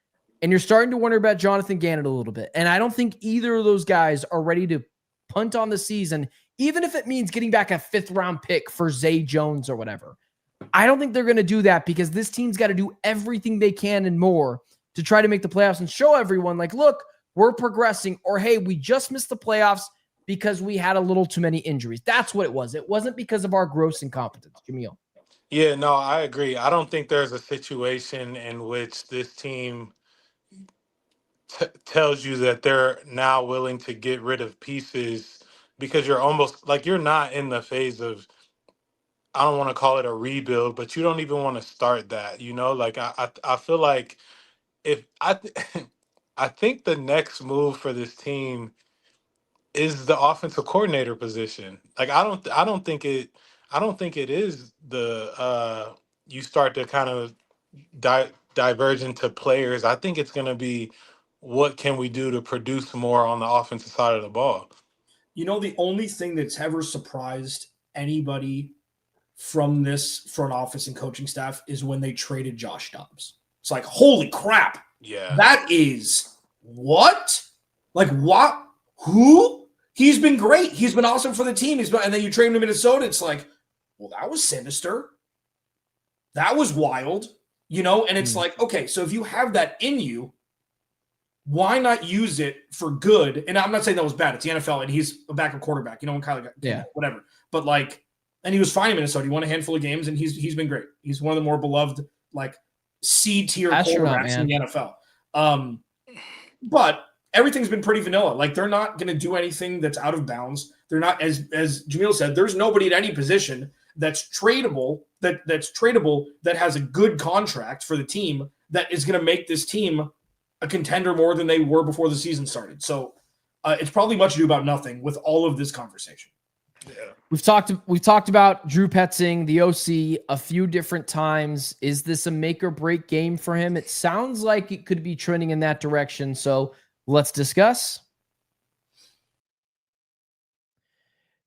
And you're starting to wonder about Jonathan Gannon a little bit. And I don't think either of those guys are ready to punt on the season, even if it means getting back a 5th-round pick for Zay Jones or whatever. I don't think they're going to do that because this team's got to do everything they can and more to try to make the playoffs and show everyone, like, look, we're progressing, or hey, we just missed the playoffs because we had a little too many injuries. That's what it was. It wasn't because of our gross incompetence, Jamil. Yeah, no, I agree. I don't think there's a situation in which this team tells you that they're now willing to get rid of pieces because you're almost like you're not in the phase of, I don't want to call it a rebuild, but you don't even want to start that, like I feel like if I think the next move for this team is the offensive coordinator position. Like I don't think it is the you start to kind of diverge into players. I think it's going to be what can we do to produce more on the offensive side of the ball. The only thing that's ever surprised anybody from this front office and coaching staff is when they traded Josh Dobbs. It's like, holy crap. Yeah. That is what? Like what? Who? He's been great. He's been awesome for the team. And then you trade him to Minnesota. It's like, well, that was sinister. That was wild, and it's like, okay, so if you have that in you, why not use it for good? And I'm not saying that was bad. It's the NFL, and he's a backup quarterback, and Kyler got whatever. But and he was fine in Minnesota. He won a handful of games, and he's been great. He's one of the more beloved, C-tier quarterbacks in the NFL. But everything's been pretty vanilla. Like, they're not going to do anything that's out of bounds. They're not, as Jamil said, there's nobody at any position that's tradable, that has a good contract for the team that is going to make this team a contender more than they were before the season started. So it's probably much ado about nothing with all of this conversation. Yeah. We've talked about Drew Petzing, the OC, a few different times. Is this a make or break game for him? It sounds like it could be trending in that direction. So let's discuss.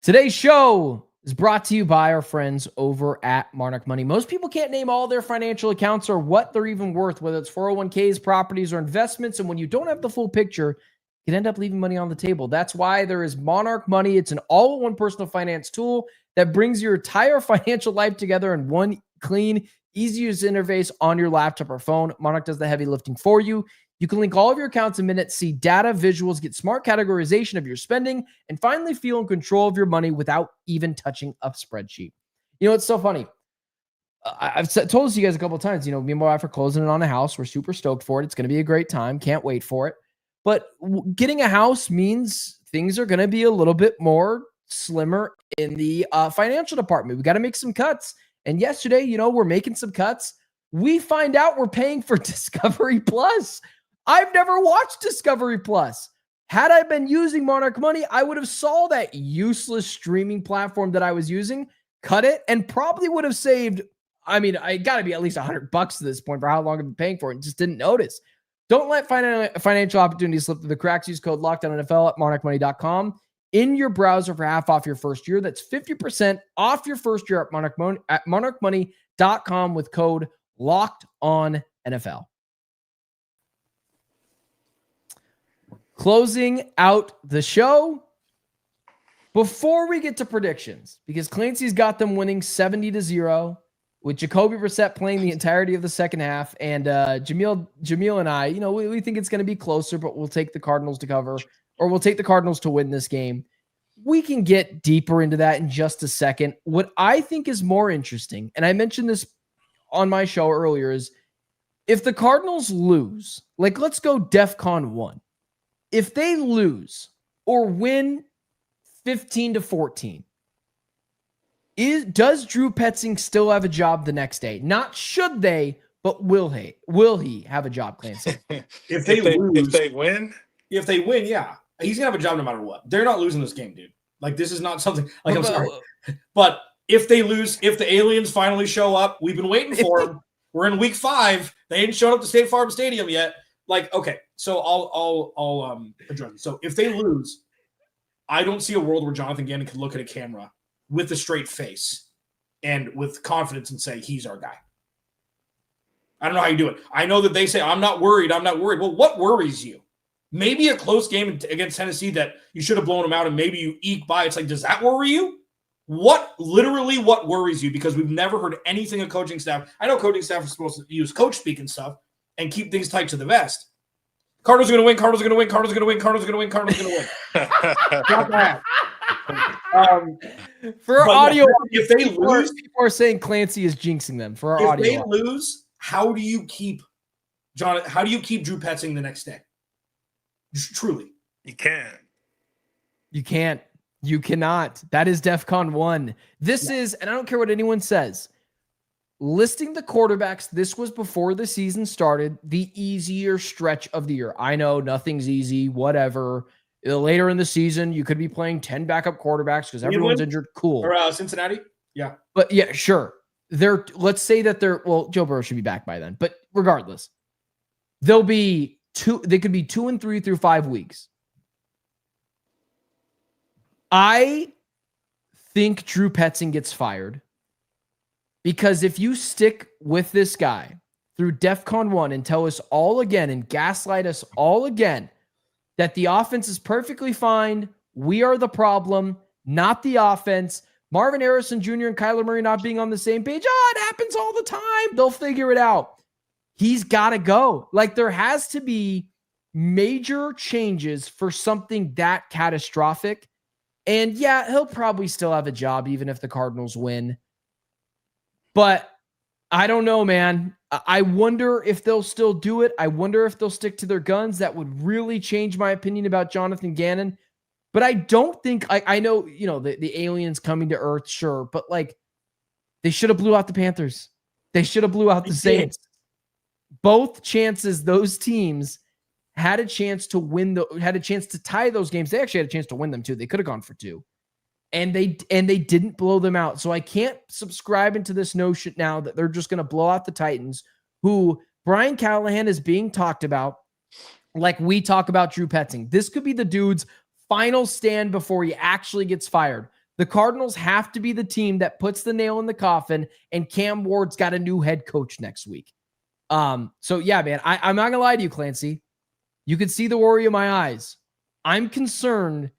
Today's show is brought to you by our friends over at Monarch Money. Most people can't name all their financial accounts or what they're even worth, whether it's 401ks, properties, or investments. And when you don't have the full picture, you can end up leaving money on the table. That's why there is Monarch Money. It's an all-in-one personal finance tool that brings your entire financial life together in one clean, easy-to-use interface on your laptop or phone. Monarch does the heavy lifting for you. You can link all of your accounts in minutes, see data, visuals, get smart categorization of your spending, and finally feel in control of your money without even touching a spreadsheet. It's so funny. I've told this to you guys a couple of times. Me and my wife are closing it on a house. We're super stoked for it. It's going to be a great time. Can't wait for it. But getting a house means things are going to be a little bit more slimmer in the financial department. We got to make some cuts. And yesterday, we're making some cuts. We find out we're paying for Discovery Plus. I've never watched Discovery Plus. Had I been using Monarch Money, I would have saw that useless streaming platform that I was using, cut it, and probably would have saved, I got to be at least $100 at this point for how long I've been paying for it and just didn't notice. Don't let financial opportunities slip through the cracks. Use code LOCKEDONNFL at monarchmoney.com in your browser for half off your first year. That's 50% off your first year at monarchmoney.com with code LOCKEDONNFL. Closing out the show, before we get to predictions, because Clancy's got them winning 70-0 with Jacoby Brissett playing the entirety of the second half, and Jamil and I, we think it's going to be closer, but we'll take the Cardinals to cover, or we'll take the Cardinals to win this game. We can get deeper into that in just a second. What I think is more interesting, and I mentioned this on my show earlier, is if the Cardinals lose, let's go DEFCON 1. If they lose or win 15-14, does Drew Petzing still have a job the next day? Not should they, but will he? Will he have a job, Clancy? If they win, yeah, he's gonna have a job no matter what. They're not losing this game, dude. This is not something. I'm sorry, but if they lose, if the aliens finally show up, we've been waiting for them. We're in week 5. They ain't showed up to State Farm Stadium yet. Like, okay, so I'll address it. So if they lose, I don't see a world where Jonathan Gannon could look at a camera with a straight face and with confidence and say, he's our guy. I don't know how you do it. I know that they say, I'm not worried. Well, what worries you? Maybe a close game against Tennessee that you should have blown them out and maybe you eke by. It's like, does that worry you? What worries you? Because we've never heard anything of coaching staff. I know coaching staff is supposed to use coach speak and stuff and keep things tight to the vest. Cardinals are going to win. Cardinals are going to win. Cardinals are going to win. Cardinals are going to win. Cardinals are going to win. Not that. For our audio, if they lose, people are saying Clancy is jinxing them. For our if audio, they lose, how do you keep Drew Petzing the next day? Truly, You can't. You can't. You cannot. That is DEFCON 1. This is, and I don't care what anyone says, listing the quarterbacks, this was before the season started, the easier stretch of the year. I know nothing's easy, whatever. Later in the season, you could be playing 10 backup quarterbacks because everyone's injured. Cool. Or Cincinnati? Yeah. But yeah, sure. Let's say that Joe Burrow should be back by then. But regardless, they could be 2-3 through 5 weeks. I think Drew Petzing gets fired because if you stick with this guy through DEFCON 1 and tell us all again and gaslight us all again that the offense is perfectly fine, we are the problem, not the offense, Marvin Harrison Jr. and Kyler Murray not being on the same page, it happens all the time. They'll figure it out. He's got to go. Like, there has to be major changes for something that catastrophic. And yeah, he'll probably still have a job even if the Cardinals win. But I don't know, man. I wonder if they'll still do it. I wonder if they'll stick to their guns. That would really change my opinion about Jonathan Gannon. But I don't think, I know, the aliens coming to Earth, sure. But like, they should have blew out the Panthers. They should have blew out the Saints. Both chances those teams had a chance to win, had a chance to tie those games. They actually had a chance to win them too. They could have gone for 2. And they didn't blow them out. So I can't subscribe into this notion now that they're just going to blow out the Titans, who Brian Callahan is being talked about like we talk about Drew Petzing. This could be the dude's final stand before he actually gets fired. The Cardinals have to be the team that puts the nail in the coffin, and Cam Ward's got a new head coach next week. So yeah, man, I'm not gonna lie to you, Clancy. You can see the worry in my eyes. I'm concerned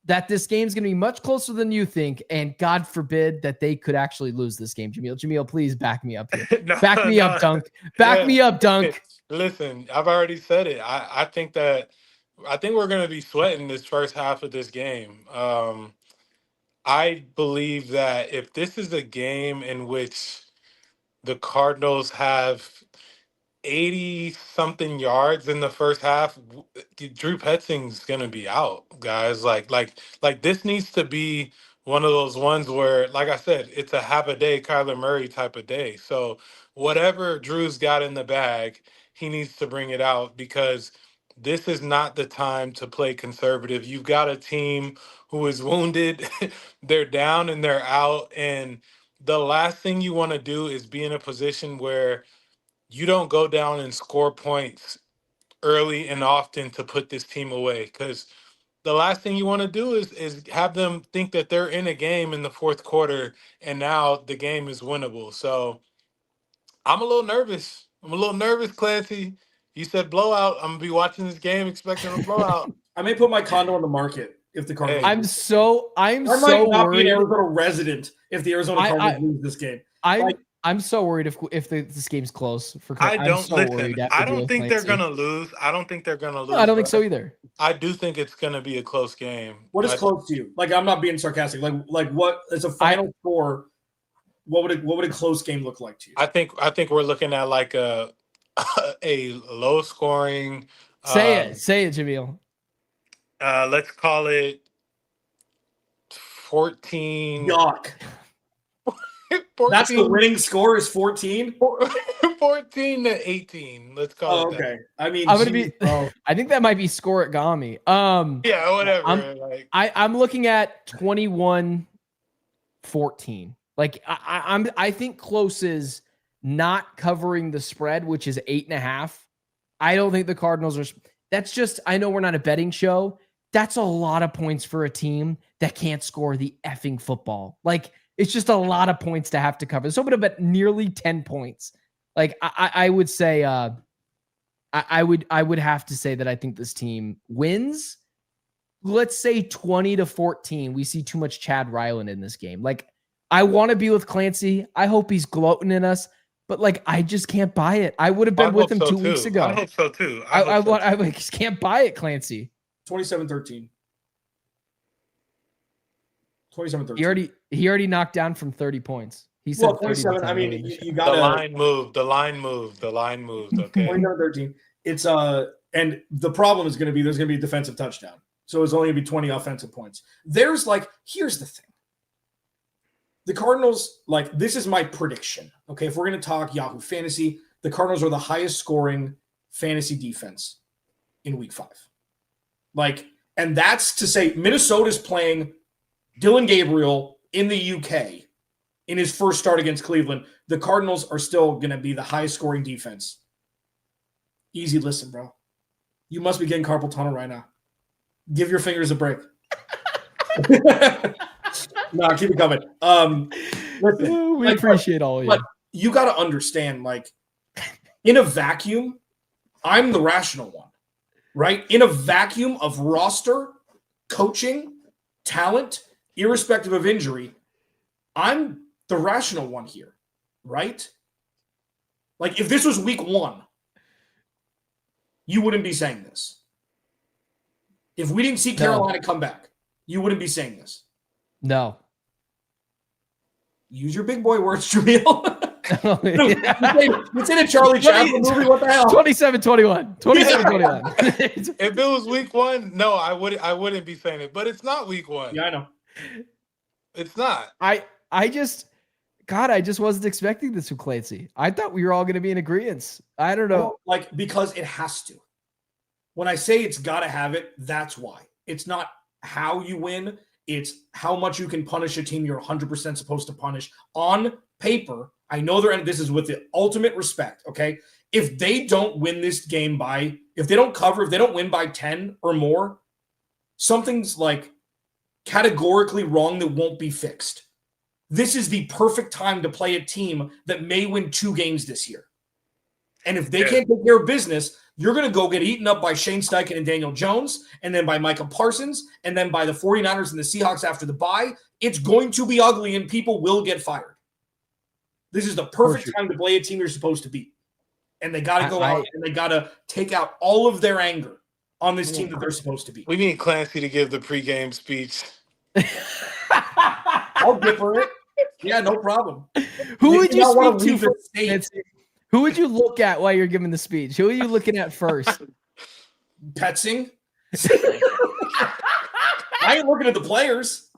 that this game's going to be much closer than you think, and God forbid that they could actually lose this game. Jamil, please back me up here. Back me up, Dunk. Back me up, Dunk. Listen, I've already said it. I think we're going to be sweating this first half of this game. I believe that if this is a game in which the Cardinals have 80-something yards in the first half, Drew Petzing's gonna be out, guys. Like this needs to be one of those ones where, like I said, it's a half a day Kyler Murray type of day. So whatever Drew's got in the bag, he needs to bring it out, because this is not the time to play conservative. You've got a team who is wounded, they're down and they're out, and the last thing you want to do is be in a position where you don't go down and score points early and often to put this team away, because the last thing you want to do is have them think that they're in a game in the fourth quarter and now the game is winnable. So I'm a little nervous. Clancy. You said blowout. I'm going to be watching this game expecting a blowout. I may put my condo on the market if the Cardinals. I'm so I might not worried. be an Arizona resident if the Arizona Cardinals lose this game. I'm so worried if this game's close. I don't think they're gonna lose. I don't think they're gonna lose. No, I don't think so either. I do think it's gonna be a close game. What is close to you? Like, I'm not being sarcastic. Like what is a final score? What would a close game look like to you? I think we're looking at like a low scoring. Say it, Jamil. Let's call it 14. Yuck. 14. That's the winning score is 14? 14 to 18. Let's call it that. Okay. I mean, I think that might be score-at-gami. Yeah, whatever. I'm looking at 21. 14. Like I think close is not covering the spread, which is 8.5. I don't think the Cardinals are. That's just, I know we're not a betting show. That's a lot of points for a team that can't score the effing football. Like, it's just a lot of points to have to cover. So I'm going to bet nearly 10 points. Like, I would say, I would have to say that I think this team wins. Let's say 20-14. We see too much Chad Ryland in this game. Like, I want to be with Clancy. I hope he's gloating in us, but like, I just can't buy it. I would have been with him 2 weeks ago. I hope so too. I just can't buy it, Clancy. 27-13. 27-13. He already knocked down from 30 points. He said 27. I mean, you got the line moved. The line moved. Okay. 27-13. It's and the problem is going to be there's going to be a defensive touchdown, so it's only going to be 20 offensive points. Here's the thing. The Cardinals, like, this is my prediction. Okay, if we're going to talk Yahoo Fantasy, the Cardinals are the highest scoring fantasy defense in Week 5. Like, and that's to say Minnesota's playing Dylan Gabriel in the UK in his first start against Cleveland. The Cardinals are still going to be the highest scoring defense. Easy listen, bro. You must be getting carpal tunnel right now. Give your fingers a break. No, keep it coming. Listen, we appreciate all of you. But you got to understand, like, in a vacuum, I'm the rational one, right? In a vacuum of roster, coaching, talent, irrespective of injury, I'm the rational one here, right? Like, if this was week 1, you wouldn't be saying this. If we didn't see Carolina come back, you wouldn't be saying this. No. Use your big boy words, Jamil. It's in a Charlie Chaplin movie. What the hell? 27-21. 27-21. If it was week 1, no, I wouldn't be saying it. But it's not week 1. Yeah, I know. It's not. I just wasn't expecting this from Clancy. I thought we were all going to be in agreement. I don't know. Like, because it has to. When I say it's got to have it, that's why. It's not how you win. It's how much you can punish a team you're 100% supposed to punish. On paper, I know this is with the ultimate respect, okay? If they don't win this game if they don't cover, if they don't win by 10 or more, something's like categorically wrong that won't be fixed. This is the perfect time to play a team that may win 2 games this year. And if they can't take care of business, you're going to go get eaten up by Shane Steichen and Daniel Jones, and then by Micah Parsons, and then by the 49ers and the Seahawks after the bye. It's going to be ugly, and people will get fired. This is the perfect time to play a team you're supposed to beat. And they got to go out, and they got to take out all of their anger on this team that they're supposed to beat. We need Clancy to give the pregame speech. I'll differ it. Yeah, no problem. Who would you speak to? Who would you look at while you're giving the speech? Who are you looking at first? Petzing. I ain't looking at the players.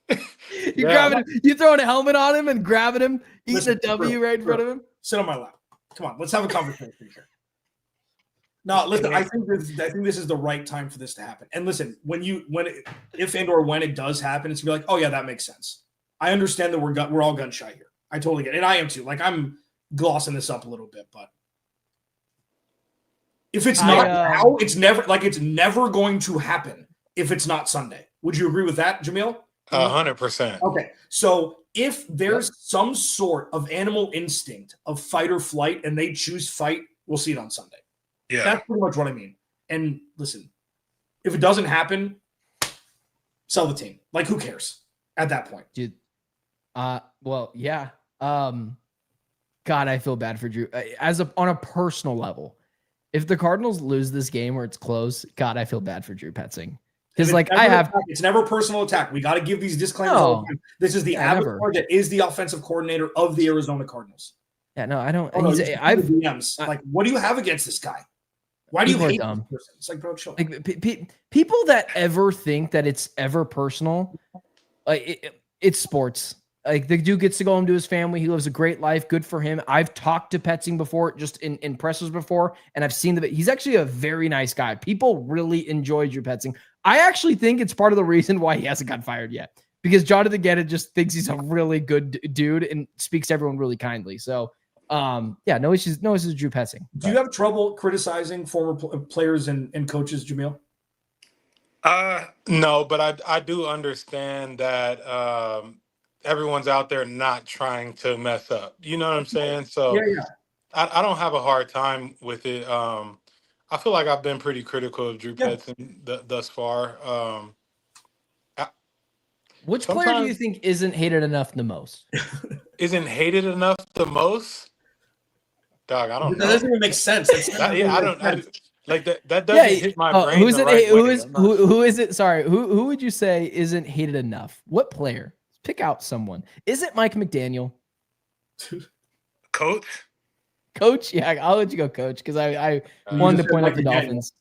You're grabbing him, you throwing a helmet on him and grabbing him, eating a W right in front of him? Sit on my lap. Come on, let's have a conversation here. No, listen, I think this is the right time for this to happen. And listen, if it does happen, it's gonna be like, oh yeah, that makes sense. I understand that we're all gun shy here. I totally get it. And I am too. Like, I'm glossing this up a little bit, but if it's not now, it's never going to happen if it's not Sunday. Would you agree with that, Jamil? 100%. Okay, so if there's some sort of animal instinct of fight or flight and they choose fight, we'll see it on Sunday. Yeah, that's pretty much what I mean. And listen, if it doesn't happen, sell the team. Like, who cares at that point? Dude, well, yeah. God, I feel bad for Drew. On a personal level, if the Cardinals lose this game or it's close, God, I feel bad for Drew Petzing. Because it's never a personal attack. We got to give these disclaimers. No, this is the avatar that is the offensive coordinator of the Arizona Cardinals. Yeah, no, I don't. Like, what do you have against this guy? Why do you hate this person? It's like, bro, chill. Like, people that ever think that it's ever personal, like it's sports. Like, the dude gets to go home to his family. He lives a great life. Good for him. I've talked to Petzing before, just in pressers before, and I've seen that he's actually a very nice guy. People really enjoy Drew Petzing. I actually think it's part of the reason why he hasn't got fired yet, because Jonathan Gannon just thinks he's a really good dude and speaks to everyone really kindly. So, yeah, no issues with Drew Petzing. Do you have trouble criticizing former players and coaches, Jamil? No, but I do understand that everyone's out there not trying to mess up. You know what I'm saying? So Yeah. I don't have a hard time with it. I feel like I've been pretty critical of Drew Petzing thus far. Which player do you think isn't hated enough the most? Isn't hated enough the most? Dog, I don't know. That doesn't even make sense. I don't like that. That doesn't hit my brain. Who's the it? right Who way. is who is it? Sorry, who would you say isn't hated enough? What player? Pick out someone. Is it Mike McDaniel? Coach? Yeah, I'll let you go, Coach, because I wanted to point out the Dolphins.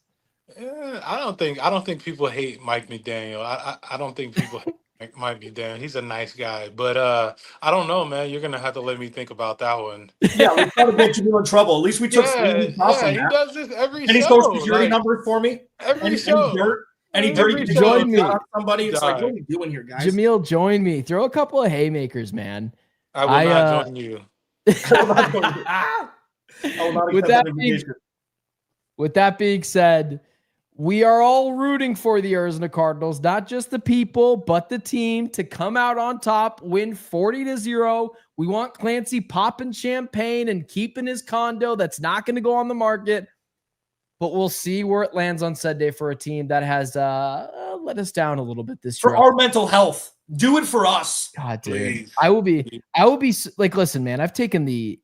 I don't think people hate Mike McDaniel. I don't think people hate Mike McDaniel. He's a nice guy, but I don't know, man. You're gonna have to let me think about that one. Yeah, we try to get you in trouble. At least we took 3 weeks off on he that. does this every Any show. social security number for me? Every show. Any Every dirty show. Join me. Somebody. It's like, what are we doing here, guys? Jamil, join me. Throw a couple of haymakers, man. I will not join you. With that being said, we are all rooting for the Arizona Cardinals, not just the people, but the team to come out on top, win 40-0. We want Clancy popping champagne and keeping his condo that's not going to go on the market. But we'll see where it lands on Sunday for a team that has let us down a little bit this year. For our mental health, do it for us. God, dude, Please. I will be like, listen, man, I've taken the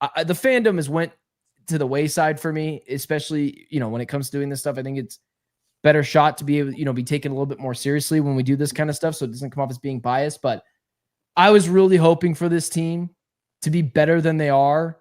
fandom has went to the wayside for me, especially, when it comes to doing this stuff. I think it's better shot to be able, be taken a little bit more seriously when we do this kind of stuff, so it doesn't come off as being biased. But I was really hoping for this team to be better than they are,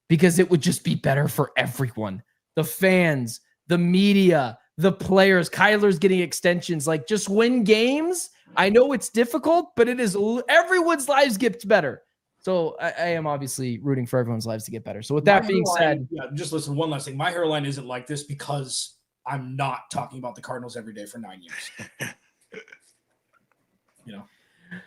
because it would just be better for everyone. The fans, the media, the players. Kyler's getting extensions. Like, just win games. I know it's difficult, but it is everyone's lives gets better. So I am obviously rooting for everyone's lives to get better. So with that being said, just listen, one last thing. My hairline isn't like this because I'm not talking about the Cardinals every day for 9 years. All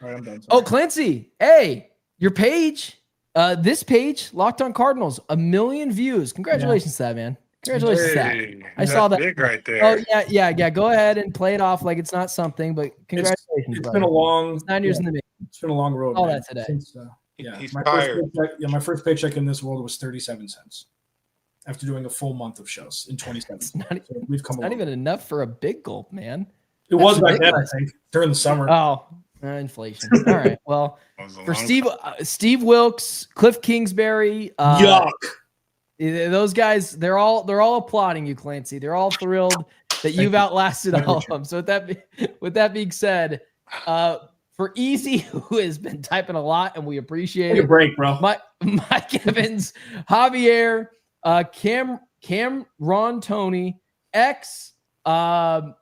right, I'm done. Oh, Clancy, hey, your page, this page, Locked on Cardinals, 1 million views. Congratulations to that, man. Congratulations to that. I saw that. Big right there. Oh, yeah. Go ahead and play it off like it's not something, but congratulations. It's been a long 9 years in the making. It's been a long road. All that today. Since, He's my tired. my first paycheck in this world was 37 cents after doing a full month of shows in 2017. We've come. Not even enough for a big gulp, man. It was back then, I think, during the summer. Oh, inflation. All right. Well, for Steve Wilkes, Cliff Kingsbury, yuck. Those guys, they're all applauding you, Clancy. They're all thrilled that you've outlasted all of them. So with that being said, for Easy, who has been typing a lot, and we appreciate it. Take a break, bro. Mike Evans, Javier, Cam Ron Tony, X, Brandon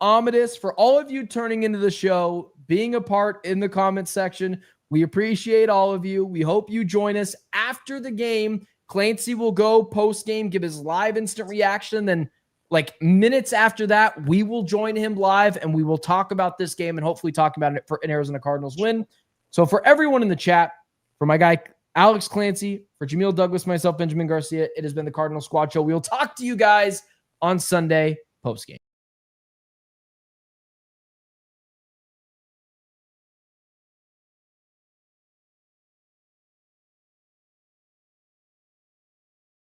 Amadeus, for all of you turning into the show, being a part in the comments section. We appreciate all of you. We hope you join us after the game. Clancy will go post-game, give his live instant reaction. Then, like minutes after that, we will join him live, and we will talk about this game and hopefully talk about it for an Arizona Cardinals win. So for everyone in the chat, for my guy Alex Clancy, for Jamil Douglas, myself, Benjamin Garcia, it has been the Cardinal Squad Show. We will talk to you guys on Sunday post-game.